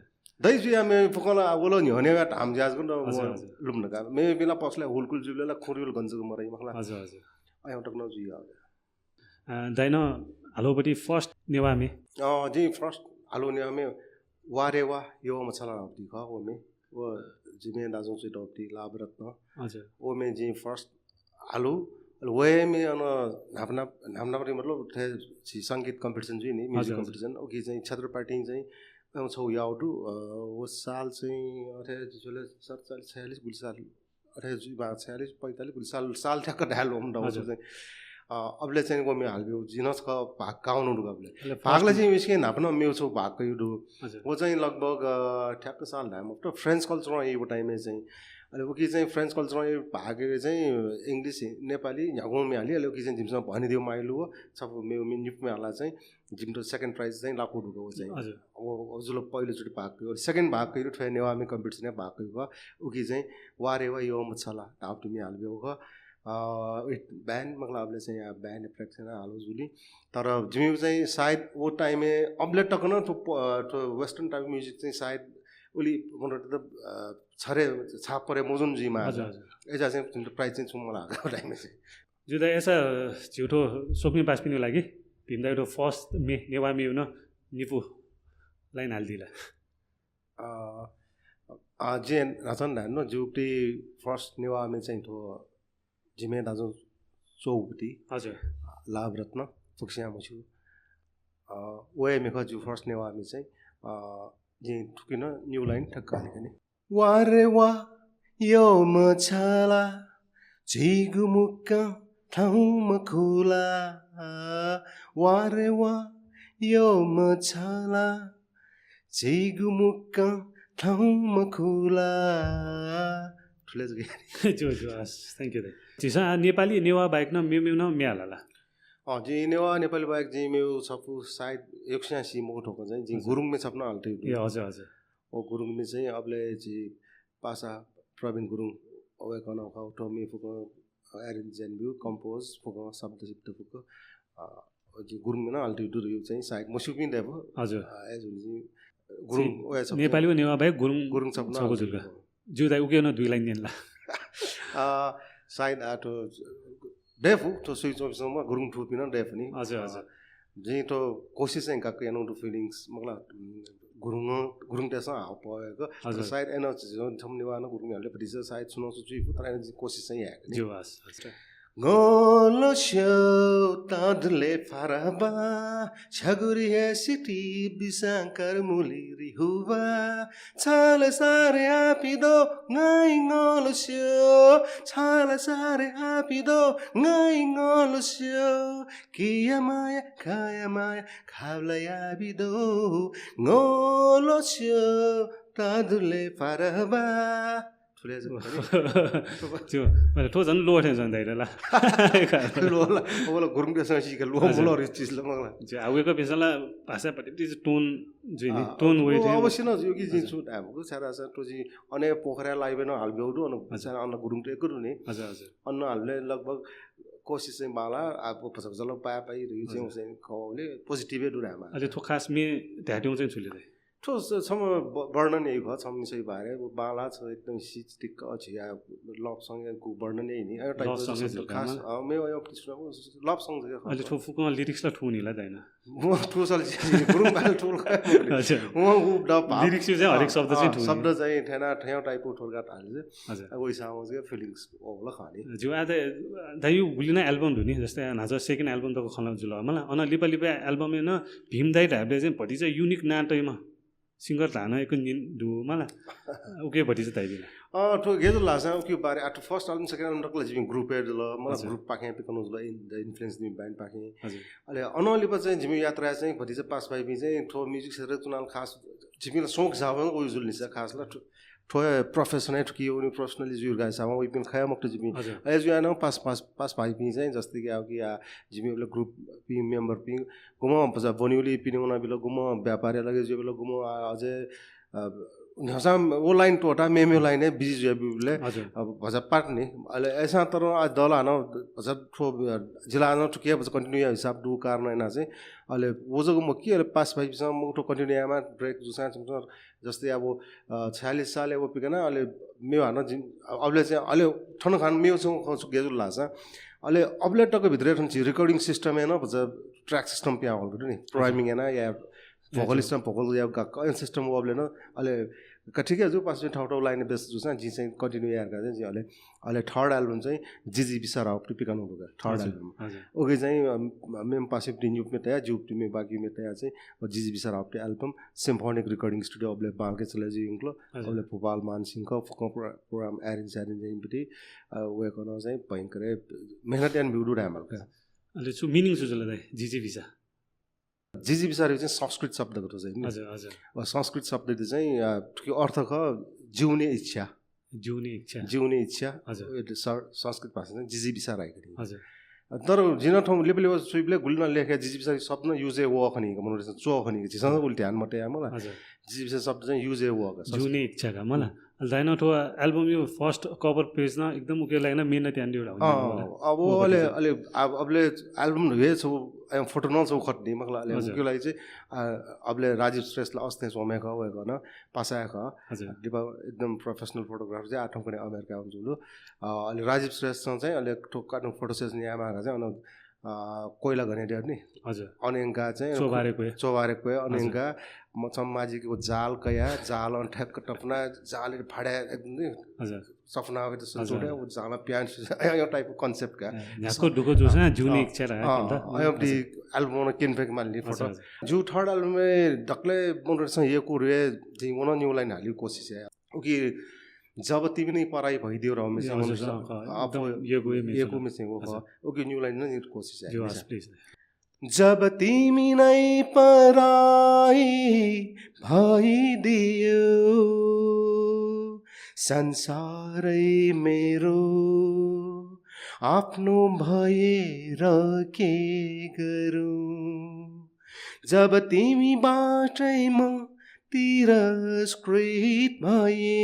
दै छु यामे फकला ओलो नि हनेगा हम जाज गन लुम्न का मे बिना पसले हुलकुल जुलेला खोरियल गन्जको मरै मखला हजुर अय उटक न जु या दाइन हालोपटी फर्स्ट नेवामे जी फर्स्ट हालो नेवामे वारेवा यो मछला अपटी ख ओमे वो जिमे दाजु चाहिँ डप्टी लाभरत्न हजुर ओमे जी फर्स्ट हालो वे में नापना मतलब थे संगीत कम्पिटिसन जी नि म्युजिक कम्पिटिसन ओके चाहिँ छात्र पार्टी चाहिँ छौ याउटु वो साल चाहिँ 1847 गुल साल 1846 45 साल ठ्याक्क ढाल हो डाउँछ चाहिँ अबले चाहिँ वो में हाल्यो जिनस का भाग गाउनु दुगबले भागले चाहिँ मिसके नाप्न मेउ छौ भाग कयु वो चाहिँ लगभग ठ्याक्क साल ढाम अफ फ्रेन्च कल्चर यो टाइममा चाहिँ अहिले उकी चाहिँ फ्रेन्च कल्चरमा भागेर चाहिँ इङ्ग्लिस नेपाली यहाँ हाली अहिले उकी चाहिँ जिमसँग भनिदियो माइलो हो सब मेरो निपमा हाल्दा चाहिँ जिमको सेकेन्ड प्राइज चाहिँ लाखौँ ढुको चाहिँ अब हजुर पहिलोचोटि भाग सेकेन्ड भाग कहिरो ठुलो नेवामी कम्पिटिसन भाग भयो उकी चाहिँ वारेवा यो मछला ढाप टुमी हाल्यो हो ब्यान्ड मतलब चाहिँ यहाँ ब्यान्ड इफेक्ट छैन हालो जुली तर जिमी चाहिँ सायद वो टाइमे अबले टक्क न वेस्टर्न टाइप म्युजिक चाहिँ सायद उली त छरे छाप परे मोजुन जीमा एजा चाहिँ तिम्रो प्राइज चाहिँ छु मलाई हाको टाइममा चाहिँ जुदा एसा झुटो सोक्ने पास पिनु लागि भिन्दा एउटा फर्स्ट नेवामी हुन निपु लाइन हाल्दिला जे राजन हान्नु जुप्टी फर्स्ट नेवामी चाहिँ थो जिमे दाजु चौपटी हजुर लाभरत्न फुक्सियामा छु ओए मेख जु फर्स्ट नेवामी चाहिँ जे ठुकिन न्यू लाइन ठक्क हालेको नि वारे वा यो मछला झिगुमुक्क ठाउँमा खुला वारे वा यो मछला झिगुमुक्क ठाउँमा खुला ठुले जो थ्याङ्क यू चिसा नेपाली नेवा बाइक न मेउ न म्याला जी नेवा नेपाली बाइक जी मेउ छपु सायद 180 मोटोको चाहिँ जी गुरुङमे छप्न हाल्थे ए हजुर हजुर ओ गुरुङमे चाहिँ अबले जी पासा प्रवीण गुरुङ ओए कन खाउ टमी फुको एरेन्ज जेनब्यू कम्पोज फुको शब्द सिद्ध फुको जी गुरुङमे न हाल्थे यो चाहिँ सायद मसुकिन देव हजुर एज हुन्छ गुरुङ ओए छ नेपाली नेवा बाइक गुरुङ छप्न छको जुलका जुदा उके न दुई लाइन दिनला सायद आटो डेफ तो स्विच अफिसमा गुरुङ ठुपिन डेफ नि हजुर हजुर जी तो कोशिश चाहिँ काको एनो फिलिङ्स मगला गुरुङ त्यसमा हाउ पएको सायद एनर्जी छम निवान गुरुङहरुले पनि सायद सुनाउ सुचु तर एनर्जी कोशिश चाहिँ आएको जो हजुर गोलो शो तादले फाराबा छगुरी है सिटी बिसांकर मुली रिहुवा छाल सारे आपिदो ngai ngolo शो छाल सारे आपिदो ngai ngolo शो किया माया खावला आपिदो ngolo शो तादले फाराबा फुले त्यो मैले ठो झन् लो टेन्सन दाइरला लोला ओला गुरुङ देसँग सिके लो मोला रे चीज ल मलाई जे आवेको बेसला भाषा पट्टि टोन जे नि टोन वे थे अवश्य न यो कि जिन्सु हाम्रो सारा छ टोजी अने पोखरा लाइबेन हालबेउडु अन सारा अन गुरुङ टे एकरु नि हजुर हजुर अन्न हालले लगभग कोशिश चाहिँ माला अब पछल पाए पाइ रही चाहिँ कौले पोजिटिभै दुरामा अहिले थो खास मे ध्याट्यौ चाहिँ छुले दे ठो सम वर्णन यही भयो छम मिसै भएर बाला छ एकदम सिटिक अछि या लभ सँगको वर्णन यही नि एउटा टाइपको खास मे यो पिछको लभ सँग अहिले ठो फुको लिरिक्स ला ठुनीला दैन म ठुसल गुरुङ बाल ठुल हजुर म लिरिक्स चाहिँ हरेक शब्द चाहिँ ठुनी शब्द चाहिँ ठेना ठ्याउ टाइपको ठोलगा हाल्छ हजुर अब ओइसामा चाहिँ फिलिङ्स ओला खाने जो आते दाइ गुलिना एल्बम धुनी जस्तै नाज सेकेन्ड एल्बम तको खला जुल मलाई अन लिपा लिपा एल्बम न भीम दाइ ढाबले चाहिँ भटी चाहिँ युनिक नाटैमा सिंगर लाना एक दु मला ओके भटी चाहिँ ताइबिना ठो गेजो लासा ओके बारे at first album second album तकले जिमी ग्रुप हेड ल मलाई ग्रुप पाके पिकनु जुल इन द इन्फ्लुएन्स नि ब्यान्ड पाके हजुर अले अनलिपा चाहिँ जिमी यात्रा चाहिँ भटी चाहिँ पास भाइ बि चाहिँ ठो म्युजिक क्षेत्र चुनाल खास जिमीले सोक जावन ओ जुल निसा खास ल ठो प्रोफेसनल ठुकी उनी प्रोफेसनली जुर गाय सामा ओइ पिन खया मक्ट जिमी एज यु आनो पास भाइ बि चाहिँ जस्तै कि अब कि जिमीले ग्रुप पि मेम्बर पि गुम पजा बनिउली पिनुना बिलो गुम व्यापारी लगे जो बिलो गुम अझै हसाम वो लाइन टोटा मेमे लाइन है बिजी जेबुले अब भजा पार्ट नि अहिले ऐसा तर आज दल हानो भजा ठो जिल्ला हानो ठुके भजा कन्टिन्यू हिसाब दु कारण हैन चाहिँ अहिले ओजको म के अहिले पास भाइ बिसँग म ठो कन्टिन्यूमा ब्रेक जुसा जस्तै अब 46 साल अब पिकन अहिले मेउ हानो अबले चाहिँ अहिले ठन खान मेउ सँग गेजुल लाछ अहिले अबले टक भित्र ठन रेकर्डिङ सिस्टम हैन भजा ट्र्याक सिस्टम पिया हल नि प्राइमिङ हैन या भोकलिस्ट भोकल या का सिस्टम अबले न अहिले ठिकै जो पास ठाउँ ठाउँ लाइन बेस जुसा जी चाहिँ कन्टिन्यू यार गर्छ जी अहिले थर्ड एल्बम चाहिँ जिजी बिसार आप टिपिकन होगा थर्ड एल्बम ओके चाहिँ मेम पासिप डिन्युप में तया जुप में बाकी में तया चाहिँ जिजी बिसार आप एल्बम सिम्फोनिक रिकॉर्डिंग स्टूडियो अबले बालके चले जी इनक्लो अबले भोपाल मानसिंह को प्रोग्राम एरेन्ज चाहिँ बिटी वे गर्न चाहिँ भयंकर मेहनत एन्ड भ्युडु राम्रो का अहिले सु मिनिङ सुजले दाइ जिजी बिसा जिजी बिसारे चाहिँ संस्कृत शब्दको त चाहिँ हजुर हजुर संस्कृत शब्द चाहिँ के अर्थ ख जिउने इच्छा जिउने इच्छा हजुर संस्कृत भाषा चाहिँ जिजी बिसार आएको हजुर तर जिन ठाउँ लेबले सुइबले गुल्न लेखे जिजी बिसार शब्द युज ए व खनि मनोरञ्जन चो खनि जिसँग उल्टे ध्यान मटे मलाई हजुर जिजी बिसार शब्द चाहिँ युज ए व जिउने इच्छा का मलाई दाइन ठो एल्बम यो फर्स्ट कभर पेज न एकदम उके लागेन मेहनत यान्डी एउटा अब अहिले अहिले अबले एल्बम हे छौ फोटो न छौ खट्ने मखला अहिले उके लागि चाहिँ अबले राजीव श्रेष्ठले अस्ते सोमेका वे गर्न पासाका दिपा एकदम प्रोफेसनल फोटोग्राफर चाहिँ आठौँ पनि अमेरिका हुन्छ लो अहिले राजीव श्रेष्ठसँग चाहिँ अहिले ठोक्कानो फोटो सेसन यामा चाहिँ अन कोइला घनेडिया नि हजुर अनेङ्गा चाहिँ चोबारेको अनेङ्गा म चम्माजीको जाल कया जाल ठ्याक्क टपना जाल फाडा एकदम हजुर सपना आवे त सोडे वो जाल प्यान्ट यो टाइपको कन्सेप्ट का याको दुको जो छ जुने इच्छा रहा त अयोटी एल्बम किनफेक मान्ली फोटो जु थर्ड एल्बम में डक्ले मोनरसँग यो कुरे चाहिँ वन न्यू लाइन हाल्यो कोसिस है ओके जब तिमी नै पराई भइदियो र हमेशा अब यो में चाहिँ हो ओके न्यू लाइन नै कोसिस है जब तिमी नै पराई भइदियो संसारै मेरो आफ्नो भएर के गरौँ जब तिमीबाटै म तिरस्कृत भए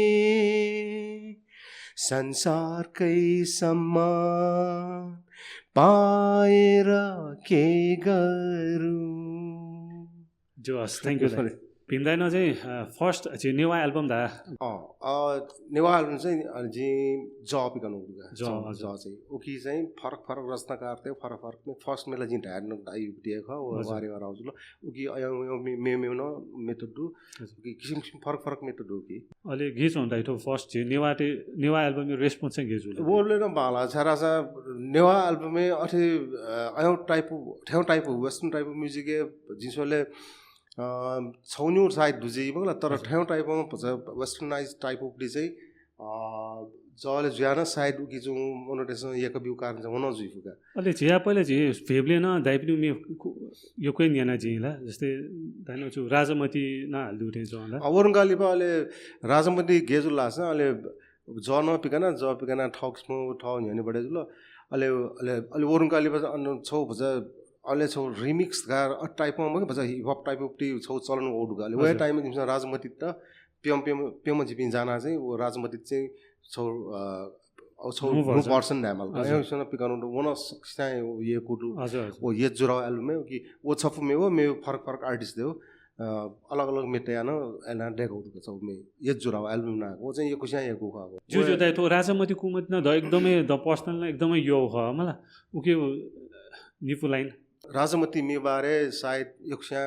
संसारकै सम्मान पाएर के गरौँ जो थ्याङ्क यू भीमदाइना चाहिँ फर्स्ट चाहिँ नेवा एल्बम दा नेवा एल्बम चाहिँ जी जब गर्नु ज चाहिँ उकी चाहिँ फरक फरक रचनाकार थियो फरक फरक में फर्स्ट मेला जी ढाड न दाइ दिएको वारे वार आउँछ ल उकी मे न मेथड दु किसिम किसिम फरक फरक मेथड हो कि अहिले गेज हुँदा इटो फर्स्ट चाहिँ नेवा एल्बम यो रेस्पोन्स चाहिँ गेज होला बोलले न बाला छरा सा नेवा एल्बम में अथे अयो टाइप वेस्टर्न टाइप म्युजिक जिसले छौन्यू साइड दुजी मगला तर ठाउँ टाइपमा भन्छ वेस्टर्नाइज टाइप अफ चाहिँ जले ज्यान साइड उकी जो मोनोटेसन एक बिउ कारण चाहिँ हुन जुइफुका अहिले झिया पहिले झि फेब्ले न दाइपिनु मे यो कोही न्याना जिला जस्तै दाइनो राजमती न हाल्दु उठे छ होला औरंगाली पा अहिले राजमती गेजु लाछ अहिले पिकाना ठक्समो ठाउँ नि बढे ल अले अले अले वरुणकाले छौ भजा अले छौ रिमिक्स गार टाइपमा म भजा हिप हप टाइप उपटी छौ चलन ओडु गाले वे टाइम दिन्छ राजमती त पेम जिपिन जाना चाहिँ वो राजमती चाहिँ छौ छौ पर्सन नामल आयोसन पिकानो वन सक्सा ये कुटु ओ ये जुरा एल्बम में कि वो छफु में वो मे फरक आर्टिस्ट देऊ अलग मेटे न एना डेको छौ मे ये जुरा एल्बम ना वो चाहिँ यो कुसा ये को खा जो दाइ तो राजमती कुमत न द एकदमै द पर्सनल न एकदमै यो ह मला उके निफु लाइन राजमती मे बारे सायद एकसा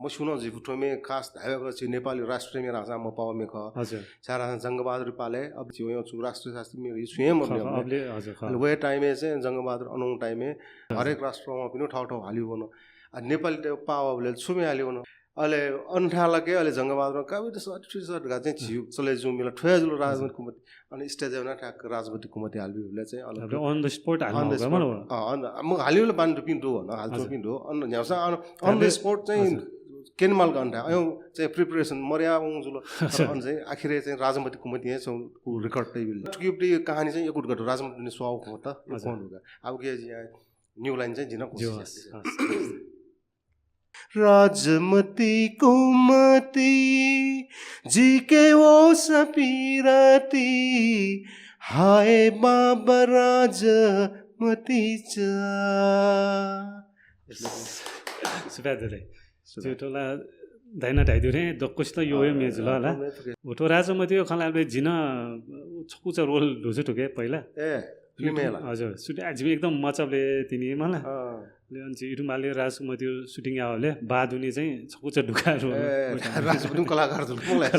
म सुनो जी फुटो में खास धावेको छि नेपाली राष्ट्रिय में राजा म पाव में ख हजुर सारा जंगबहादुर पाले अब जो यो छु राष्ट्रिय शास्त्री में स्वयं अबले हजुर वे टाइम में चाहिँ जंगबहादुर अनौ टाइम में हरेक राष्ट्रमा पनि ठाउँ हालियो बनो नेपाली पावले छुमे हालियो बनो अले अन्ठाला के अले जंगबहादुर काबी त सर्ट गा चाहिँ छिउ चले जु मिला ठ्याजुलो राजमती कुमति अनि स्टेज एना ठ्याक राजमती कुमति हालियोले चाहिँ अलग अन द स्पॉट हाल्नु म हालियोले बान पिन्टो न हाल्छु पिन्टो अन न्याउसा अन द स्पॉट चाहिँ केनमाल गन्टा अयौ चाहिँ प्रिपरेसन मर्या उजुलो अन चाहिँ आखिरै चाहिँ राजमती कुमति यहाँ छौ रेकर्ड टेबल टुकिपटी कहानी चाहिँ एक गुट राजमती ने स्वाउ हो त यो कोन होगा अब के जी न्यू लाइन चाहिँ जिन कोशिश राजमती कुमती जी के वो सपीरती हाय बाबा राजमती चा सुबेदले जुटोला दाइना ढाइदियो रे दक्कस त यो मेज ल होला उठो राजमती यो खलाले जिन छकुचा रोल ढुसे ठुके पहिला फिल्मेला हजुर सुटिङ आज एकदम मचाले तिनी मलाई ले अनि इटुमाले राजमती सुटिङ आवले बादुनी चाहिँ छकुचा ढुकारो राजमती कलाकार जुल मलाई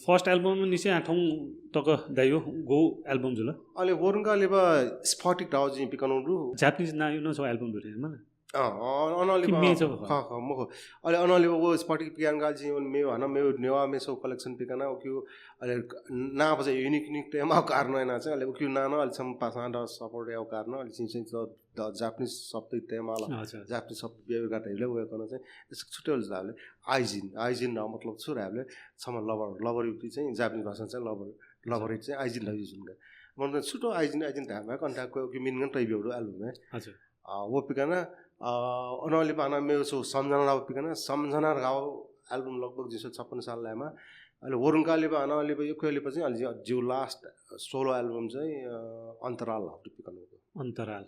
फर्स्ट एल्बम निसे आठौं तक दाइयो गो एल्बम जुल अले वरुणकाले बा स्फटिक डाउ जी पिकनो रु जापानिज ना यु नो छ एल्बम दुरे मलाई अनली म अले अनली वो स्पटिक पियान गा जी मे हन मे नेवा मे सो कलेक्सन पिकाना क्यु अले ना बजे युनिक टेम आ कारण ना चाहिँ अले क्यु ना न अले सम पासा द सपोर्ट या कारण अले चाहिँ द जापानिज शब्द टेम आला जापानिज शब्द बेबी गाटैले वे गर्न चाहिँ छुटेल जाले आइजिन न मतलब छुराले सम लबर युक्ति चाहिँ जापानिज भाषा चाहिँ लबर चाहिँ आइजिन ल युज हुन्छ मन छुटो आइजिन धामा कन्ट्याक्टको कि मिनगन टाइपहरु एल्बम है हजुर वो पिकाना अनली पाना मेरो सो सम्झना राव पिकाना सम्झना राव एल्बम लगभग 1956 साल लामा अहिले वरुणकाले बा अनली यो कहिले पछि अलि जिउ लास्ट सोलो एल्बम चाहिँ अन्तराल हो पिकाना अन्तराल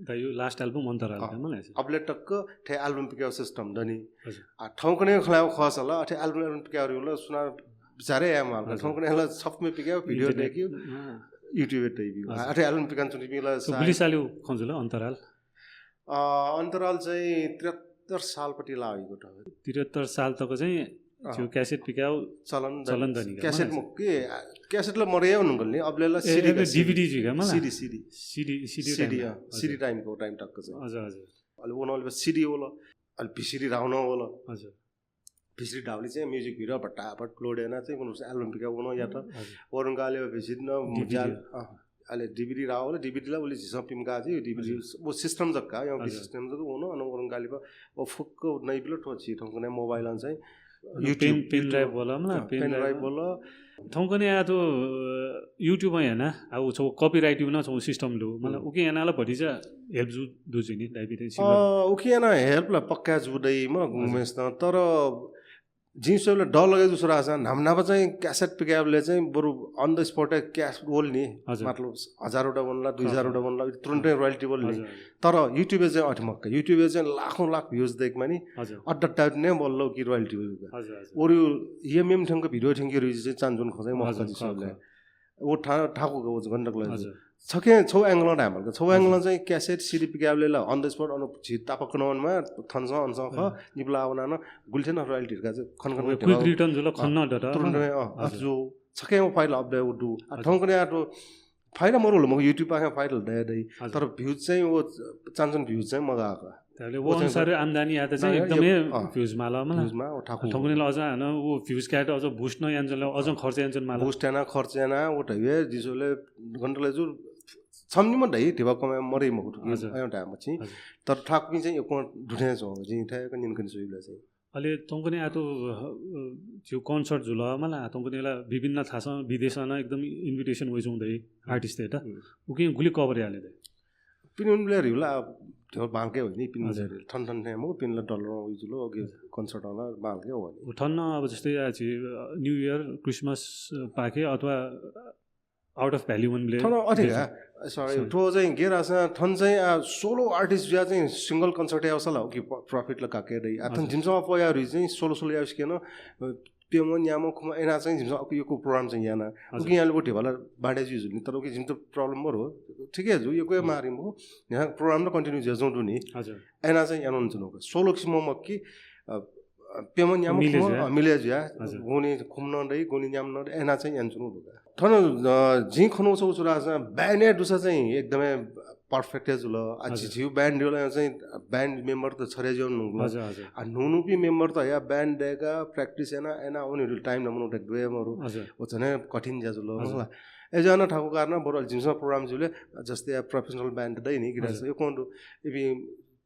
द यो लास्ट एल्बम अन्तराल हो मलाई अबले टक्क ठे एल्बम पिकाउ सिस्टम दनी ठाउँकने खलाउ खस होला ठे एल्बम पिकाउ होला सुना बिचारे या माल ठाउँकने होला सबमे पिकाउ भिडियो देखियो युट्युब टिभी ठे एल्बम पिकान चुनि पिला बुलिसाल्यो खंजुल अन्तराल अन्तराल चाहिँ 73 सालपट्टि लागेको त 73 साल तक चाहिँ त्यो क्यासेट पिकाउ चलन दनी क्यासेट म के क्यासेटले मरे हुनुहुन्ने अबलेला सिडी डीवीडी जिगा मलाई सिडी टाइमको टाइम टक्क चाहिँ हजुर हजुर अलि ओनले सिडी होला अलि भिसिडी राउन होला हजुर भिसिडी डाउले चाहिँ म्युजिक भिडियो फटाफट लोड हैन चाहिँ कुन एल्बम पिकाउ न या त वरुणकाले भिसिड न मुजाल अहिले डिभिडी राव होला डिभिडीलाई उले झिसपिम गा चाहिँ डिभिडी वो सिस्टम जक्का यो सिस्टम जक हुन अन वरुणकाले वो फुक्क नै बिलो ठोछि ठौकने मोबाइल चाहिँ युट्युब पेन ड्राइभ होला न पेन ड्राइभ होला ठौकने आ तो युट्युब मा हैन अब छौ कपिराइट न छौ सिस्टम लो मलाई उके यानाला भडी चाहिँ हेल्प जु दुजि नि डायबिटिज उके याना हेल्प ला पक्का जुदै म घुमेस न तर जिन्सले डर लगे दूसरा आसा नामनामा चाहिँ क्यासेट पिकाबले चाहिँ बरु अन द स्पट क्यास बोल नि मतलब 1000 वटा बनला 2000 वटा बनला तुरन्तै रोयल्टी बोल नि तर युट्युब चाहिँ अठमक्क युट्युब चाहिँ लाख भ्युज देखमा नि अड्ड टाइप नै बोल्लो कि रोयल्टी हो ओरु एमएम ठंग भिडियो ठंग के रिज चाहिँ चान्जुन खोजै मक्का जिसले ओ ठाको गण्डक लगे छके छौ एंगल डामल छौ एंगल चाहिँ क्यासेट सिडी पिकाबले ल अन द स्पट अन तापक नवनमा थन्छ अन्छ ख निबला आउना न गुल्थेन रोयल्टी का चाहिँ खनखन क्विक रिटर्न जुल खन्न डट तुरन्तै जो छके फाइल अपडेट दु ठौकने आटो फाइल मरल म युट्युब पाखा फाइल दे तर भ्युज चाहिँ ओ चान्सन भ्युज चाहिँ मगाको त्यसले वो अनुसार आम्दानी आते चाहिँ एकदमै भ्युज माला भ्युजमा ठौकनेले अझ हैन वो भ्युज क्याट अझ बुस्ट न यान्जले अझ खर्च यान्जन माला बुस्ट याना खर्च याना ओ ढवे जिसोले घण्टले जुर छम्नी म ढै ढेवा कमा मरे म एउटा मछि तर ठाकुनी चाहिँ एक ढुठे छ जिन ठ्याक निनकन सोइला चाहिँ अहिले तँकोनी आतो जो कन्सर्ट जुल मलाई तँकोनीलाई विभिन्न थाहा छ विदेशमा एकदम इन्भिटेसन वइस हुँदै आर्टिस्ट त उके गुली कभर हाले दे पिन प्लेयर हिला त्यो बालकै हो नि पिन प्लेयर ठन ठन म पिनला डलर उजुलो ओके कन्सर्ट होला बालकै हो नि ठन्न अब जस्तै आज न्यू इयर क्रिसमस पाके अथवा out of value one player ठन अठेगा सरी तो चाहिँ गेरास ठन चाहिँ सोलो आर्टिस्ट ज्या चाहिँ सिंगल कन्सर्ट आउँछ ल कि प्रॉफिट ल काके दै ठन जिमसँग पयाहरु चाहिँ सोलो सोलो आउँछ किन पेमन यामो खुमा एना चाहिँ जिमसँग यो प्रोग्राम चाहिँ याना उकि याले बोटे भला बाडे जुज नि तर उकि जिम त प्रब्लम हो ठिकै जो यो कोही मारिम हो यहाँ प्रोग्राम त कन्टिन्यू जजौँ नि हजुर एना चाहिँ यानो हुन्छ नो सोलो किसिम मक्की पेमन यामो मिले ज्या गोनी खुम्न दै गोनी याम न एना चाहिँ यान्छु नो ठन झि खनो छ उचुरा ब्यान्ड दुसा चाहिँ एकदमै पर्फेक्ट जुल आज जिउ ब्यान्ड चाहिँ ब्यान्ड मेम्बर त छरे जिउ नुगला आ नुनुपी मेम्बर त या ब्यान्ड देगा प्र्याक्टिस एना एना उनीहरु टाइम नमनु टेक दुएमहरु ओछने कठिन जा जुल होला एजना ठाको कारण बरल जिमसा प्रोग्राम जुले जस्तै प्रोफेसनल ब्यान्ड दै नि गिरास यो कोन इबी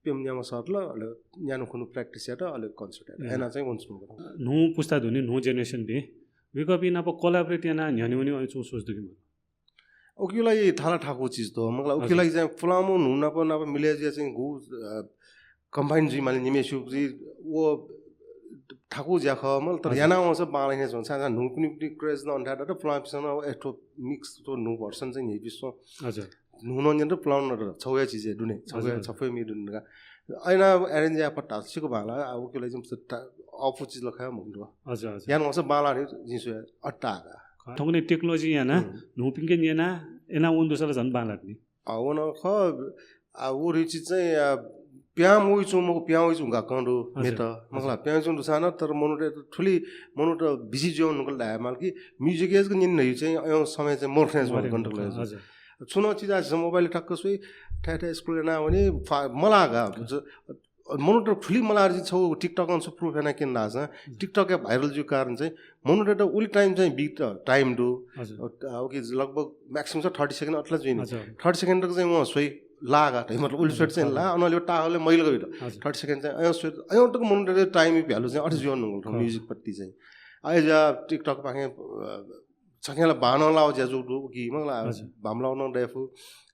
पेमन्यामा सर्ट ल न्यानो खुनु प्र्याक्टिस यात अले कन्सर्ट एना चाहिँ हुन्छ नु पुस्ता धुनी नु जेनेरेसन बे विकपि न कोलाबरेट याना न्यानी उनी अइचो सोच्दै कि ओकिलाई थाला ठाको चीज तो मतलब ओकिलाई चाहिँ फुलामो नुना प न मिले चाहिँ गु कम्बाइन जी माले निमेसु जी वो ठाको ज्या ख मल तर याना आउँछ बालाइने छ साना नु पनि क्रेज न अन्डा त फ्लापिसन एठो मिक्स तो नु भर्सन चाहिँ नि बिसो हजुर नुनो नि प्लाउन छौया चीज दुने छौया छफै मि दुनगा ऐना अरेन्ज या पट्टा सिको बाला अब ओकिलाई चाहिँ अफु चीज लखायो मुंडो हजुर हजुर याना आउँछ बाला नि जिसो अट्टागा ठगने टेक्नोलोजी याना नुपिङके याना एना उन दोसरा झन् बालाट्नी आउन ख वो रिच चाहिँ प्याम उइचु म प्याम उइचु गाकंडो मेत मगला प्याम उइचु दुसाना तर मनुटे ठुली मनुटे बिजी जोन नकल दाय माल कि म्युजिक एज को निन नै चाहिँ यो समय चाहिँ मोर्नेस भन कन्ट्रोल हजुर सुनो चीज आज मोबाइल ठक्क सुई ठ्याठ्या स्कुल ना भने मलागा मनुटे ठुली मलार छौ टिकटक अन प्रुफ हैन किन लाज टिकटक के भाइरल जो कारण चाहिँ मनुटे त उल टाइम चाहिँ बिट टाइम दु ओके लगभग म्याक्सिमम 30 सेकेन्ड अट्ला जुइन 30 सेकेन्ड तक चाहिँ म सोई लागा मतलब उल स्वेट चाहिँ ला अनले टागले मैले गयो 30 सेकेन्ड चाहिँ अयो स्वेट अयो टक मनुटे टाइम भ्यालु चाहिँ अझ जीवन नगल म्युजिक पट्टी चाहिँ आइज टिकटक पाखे छकेला बान लाउ ज्याजु कि मगला भामलाउ न देफु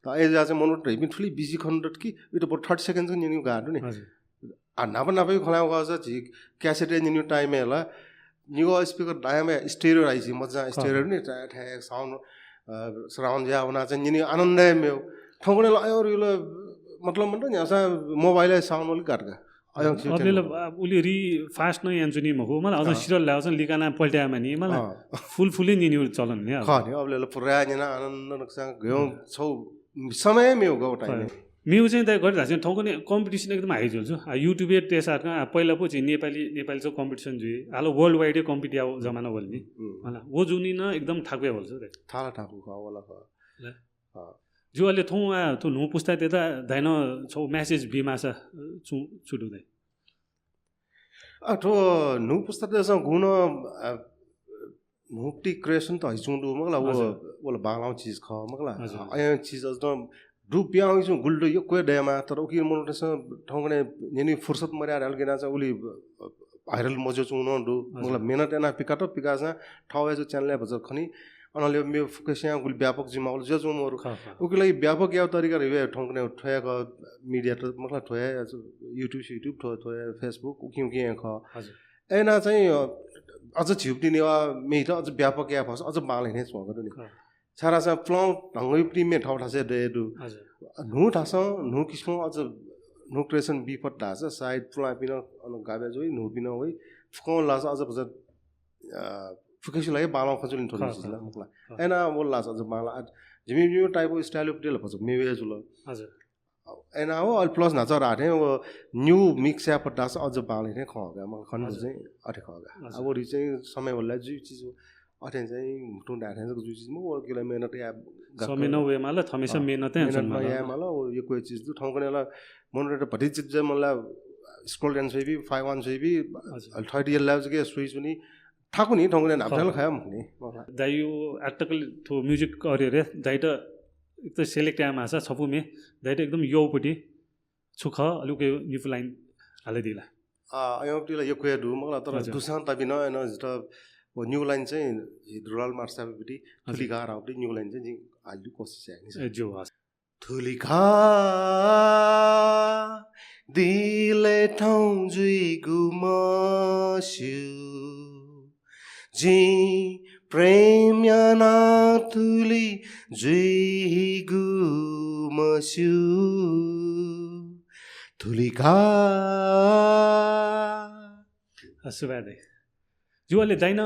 त आइज चाहिँ मनुटे पनि ठुली बिजी खन्डट कि यो त 30 सेकेन्ड चाहिँ निनु गाडु नि नापै खलाउ गछ झि क्यासेट निनु टाइम होला निगो स्पिकर दायामे स्टेरियो आइछि मजा स्टेरियो नि ठ्याक साउन्ड सराउन्ड या बना चाहिँ निनु आनन्दै मेउ ठौकने आयो यो मतलब मन नि असा मोबाइल साउन्ड ओली काटका आयो अबले उली रि फास्ट नै यान्छु नि मको मलाई अझ सिरियल ल्याउँछ लिकाना पल्ट्यामा नि मलाई फुल निनु चलन नि ख नि अबले पुरा निना आनन्द नक्सा गयो छौ समय मेउ गौ टाइम म्यु चाहिँ त गरिरहेको छ ठाउँको नि कम्पिटिसन एकदम हाई चल्छ युट्युब त्यसमा पहिला पो चाहिँ नेपाली चाहिँ कम्पिटिसन जुई हालो वर्ल्ड वाइडै कम्पिटिया जमाना बोल नि होला वो जुनी न एकदम ठाकुया बोल्छ रे थाला ठाकु वाला जो अहिले थ नु पुस्ता त्यता दाइन छौ मेसेज बिमासा छुटुदै ठो नु पुस्ता त्यसमा गुण नुपटी क्रिएसन त हिचुंडु मगला वो बालाउ चीज ख मगला अय चीज अज दु प्याउ गुल्डो यो कोइ डेमा तर उकि मनोटेस ठौकने नेनी फुर्सत मर्या हल्केना चाहिँ उली भाइरल मजो चुनो दु मतलब मेहनत एना पिकासा ठाउँ जो च्यानल भज खनी अनले मे फोकसिया गुल व्यापक जिमाउल जो जुमहरु उकि व्यापक या तरिका रे ठौकने ठोयाको मिडिया त मतलब ठोया युट्युब ठोया फेसबुक उकि ख हजुर एना चाहिँ अझ छिप्टिने मेट अझ व्यापक या फस अझ बालैने छगदो नि सारा सा फ्लौ ढंगै प्रिमे ठाउँ ठासे देदु नु ठास नु किस्म अझ नु creation बिपट Dhas side फ्ला pin on गाबे जोइ नु पिन होइ फको लास अझ बज फुकेसु लागि बालाउ खजुलिन थोरै छिला मकला एना वो लास अझ बाला जिमी यो टाइप अफ स्टाइल अफ डेल फज मेवे जुल हजुर एना हो अल प्लस नाच राथे वो न्यू मिक्स या पटास अझ बाले ने खगा म खन चाहिँ अठे खगा अब रि चाहिँ समय होला जु चीज अठे चाहिँ मुटु डाथे जो चीज म वो केला मेहनत या समय न वे माला हमेशा मेहनतै हुन्छ मला या माला यो कोइ चीज दु ठाउँ कनेला मनोरेट भरि चीज चाहिँ मला स्क्रोल डान्स भी 51 से भी 30 इयर लाज के स्विच पनि ठाकु नि ठाउँ कने नापल खाया मखनी दाइयो आर्टिकल थो म्युजिक करियर रे दाइ त एक त सेलेक्ट आमा छ छपुमे दाइ त एकदम योपटी छुख अलुके निफ लाइन हाले दिला 아영티라 역회 두 मलाई तर दुसान तबिन हैन जस्तो न्यू लाइन चाहिँ रुरल मार्साबिटी थुलिका राउटी न्यू लाइन चाहिँ आलु कोसिस है जो थुलिका दिले ठाउँ जुई गुमस्यु जी प्रेम याना थुली जुई गुमस्यु थुलिका सुबादे जुवाले दाइन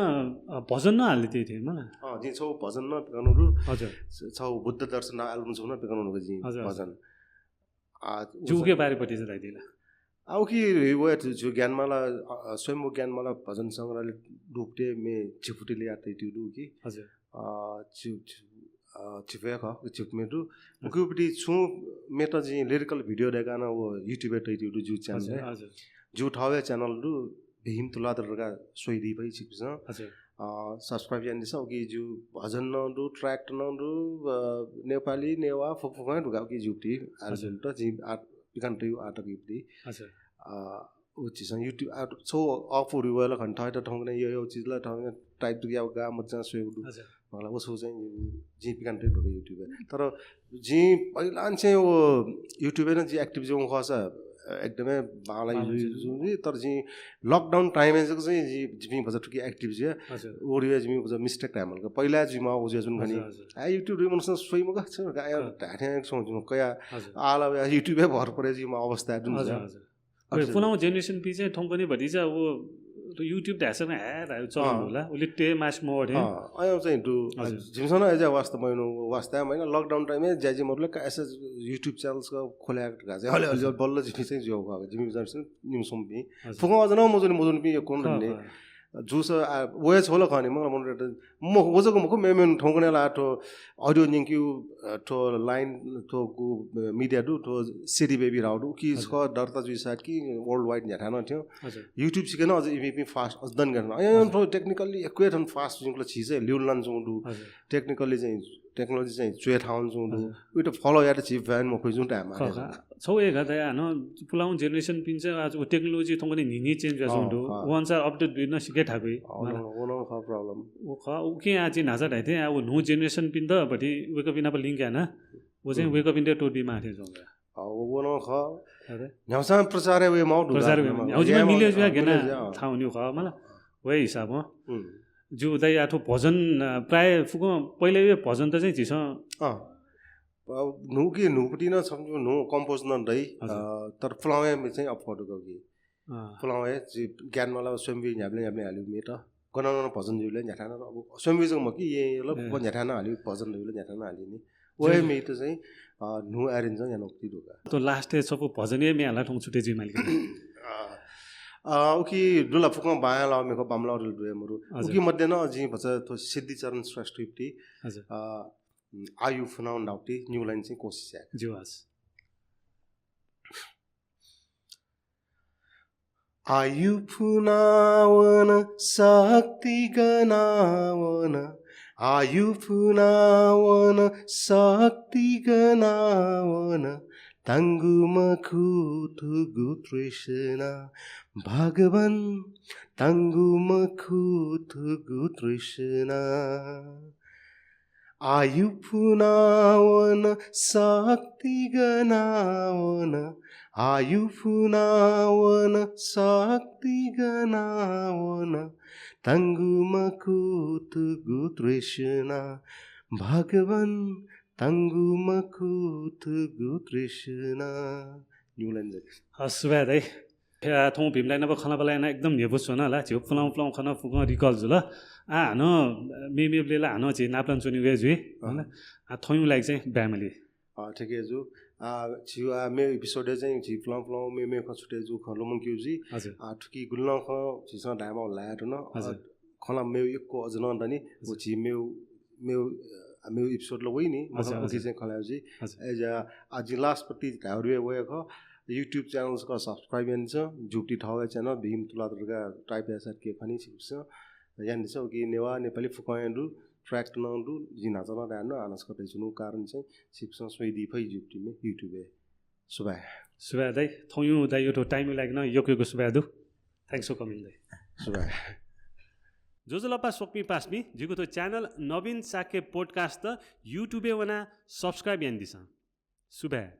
भजन नहाल्ने त्यही थियो मलाई जी छौ भजन न पेकाउनु हजुर छौ बुद्ध दर्शन एल्बम छौ न पेकाउनु जी भजन जुके बारेपट्टि चाहिँ दाइदिला अब कि वो जो ज्ञानमाला स्वयं ज्ञानमाला भजन सङ्ग्रहले डुब्टे मे चिफुटीले आते त्यो कि हजुर चिफे ख चिफमेटु उकेपट्टि छु मेटा जी लिरिकल भिडियो देखाना वो युट्युब पे त्यो जु च्यानल हजुर जु ठावे च्यानल रु भीम तुलाधरका सोइदी भइ छिप्छ हजुर सब्स्क्राइब यानि छ कि जु भजन नरु ट्र्याक नरु नेपाली नेवा फुफुका ढुका कि जुटी आर्जन त जी पिकान त्यो आटक युटी हजुर उचिस युट्युब आट सो अफर वेला घन्टा त ठाउँने यो चीजला ठाउँने टाइप दुगी अब गा मजा सोइदु मलाई उसो चाहिँ जी पिकान त्यो ढुका युट्युब तर जी पहिला चाहिँ वो युट्युब न जी एक्टिभ जो खस एकदमै बाला युज तर जी लकडाउन टाइम चाहिँ जी जिमी बजा टुकी एक्टिभ जे ओरिया जिमी बजा मिस्टेक टाइम हल्का पहिला जिमा उजे जुन खनि आ युट्युब रिमोसन सोइ मगा छ गाया ढाठे सोच्नु कया आला युट्युबे भर परे जिमा अवस्था जुन छ फुलाउ जेनेरेसन पि चाहिँ ठौँ पनि भरि चाहिँ अब युट्युब ढासँग हेर चलाउनु होला उले टे मास मोड है अयो चाहिँ दु जिमसन एज वास्ता मैनो वास्ता हैन लकडाउन टाइममा ज्याजी मोडले एसएस युट्युब च्यानल्स को खोल्या गाजे हले हले बल्ल जिमी चाहिँ जो गयो जिमी जर्सन न्यूसम बि फुगा अझ न मजुन बि यो कोन भन्ने जुस वे छोला खने म ओजको मको मेमेन ठौकने ला तो ऑडियो निंक्यू तो लाइन तो गु मिडिया दु तो सिटी बेबी राउडु कि छ डरता जुइसा कि वर्ल्ड वाइड न्याठान थियो युट्युब सिकेन अझ इपि फास्ट अजदन गर्न अयो टेक्निकली एक्वेट अन फास्ट जुङको छिज ल्युलन जुङदु टेक्निकली चाहिँ टेक्नोलोजी चाहिँ चुए ठाउन जुङदु उइट फलो यार छि भ्यान म खोइ जुङ टाइम छौ एक हदा न पुलाउ जेनेरेसन पिन चाहिँ आज टेक्नोलोजी थोंगने निनी चेन्ज जुङदु वन्स अपडेट बिन सिके थाबै नो प्रॉब्लम वो ख उके आज नाजा ढाइथे अब नो जेनेरेसन पिन त बटी वेक अप इन अब लिंक हैन वो चाहिँ wake up in to be माथे जुङगा वो नो ख न्याउसा प्रचार वे माउ प्रचार वे हजुर मिल्यो ज्या गेना थाउ न्यु ख मलाई वे हिसाब हो जो दाइ आठो भजन प्राय फुको पहिले भजन त चाहिँ छिस नु कि नुपटी न समझो नु कंपोज न दई तर फ्लावे में चाहिँ अफोर्ड गयो फ्लावे जी ज्ञान मला स्वयंवी न्याबले हाल्यो मेटा गनन भजन जुले न्याठान अब स्वयंवी जङ म कि ये ल न्याठान हाल्यो भजन जुले न्याठान हाल्यो नि ओए मे त चाहिँ नु अरेन्ज या नक्ति ढोका तो लास्ट डे सब भजन मे हाला ठौ छुटे जी मालिक उकी दुला फुका बाया ला मेको बामला दुले मरु उकी मध्ये न जी भछ तो सिद्धि चरण श्रेष्ठ टिप्टी हजुर आयु फुनाउन डाउटी न्यू लाइन चाहिँ कोसिस है जुवास आयु फुनावन शक्ति गनावन आयु फुनावन शक्ति गनावन तंगुमखु थुगु तृष्णा भगवन तंगुमखु थुगु तृष्णा आयु फुनावन शक्ति गनावन आयु फुनावन शक्ति गनावन तंगुमखु थुगु तृष्णा भगवन तंगुमखु थुगु तृष्णा न्यूलाइन हस्वा है थौ भीमलाई नब खना बलायना एकदम नेबुस न ला छिउ फुलाउ फुलाउ खना फुक रिकल जुल आ न मेमेले ला न छि नाप्लान चुनि वे जुइ हैन आ थयु लाइक चाहिँ फ्यामिली ठिकै जु छिउ आ मे एपिसोड चाहिँ छि फुलाउ फुलाउ मेमे ख छुटे जु खलो मंक्यु जी आ ठुकी गुल्न ख छिस डामा लाट न खला मे एकको अजन दनी उ छि मे मे एपिसोड ल वइ नि मतलब उति चाहिँ खलाउ जी एज आज लास्ट पट्टी धाउरे वे ख YouTube channels का सब्सक्राइब यानी छ जुटी ठाउँ चैनल भीम तुलाधर का टाइप ऐसा के फनी छिप्स यानी छ कि नेवा नेपाली फुकायन्डु ट्र्याक नंडु जिना जना दानो आनस कतै जुनु कारण चाहिँ छिप्स सोइदी फै जुटी मे YouTube सुबा दाइ थयु दाइ यो टाइम लाग्न योको सुबा दु थ्याङ्क्स फर कमिङ दाइ सुबा जो लप्पा सोक्मी पास्मी जिको तो च्यानल नवीन शाक्य पोडकास्ट यूट्यूबे वना सब्सक्राइब यान दिस सुबह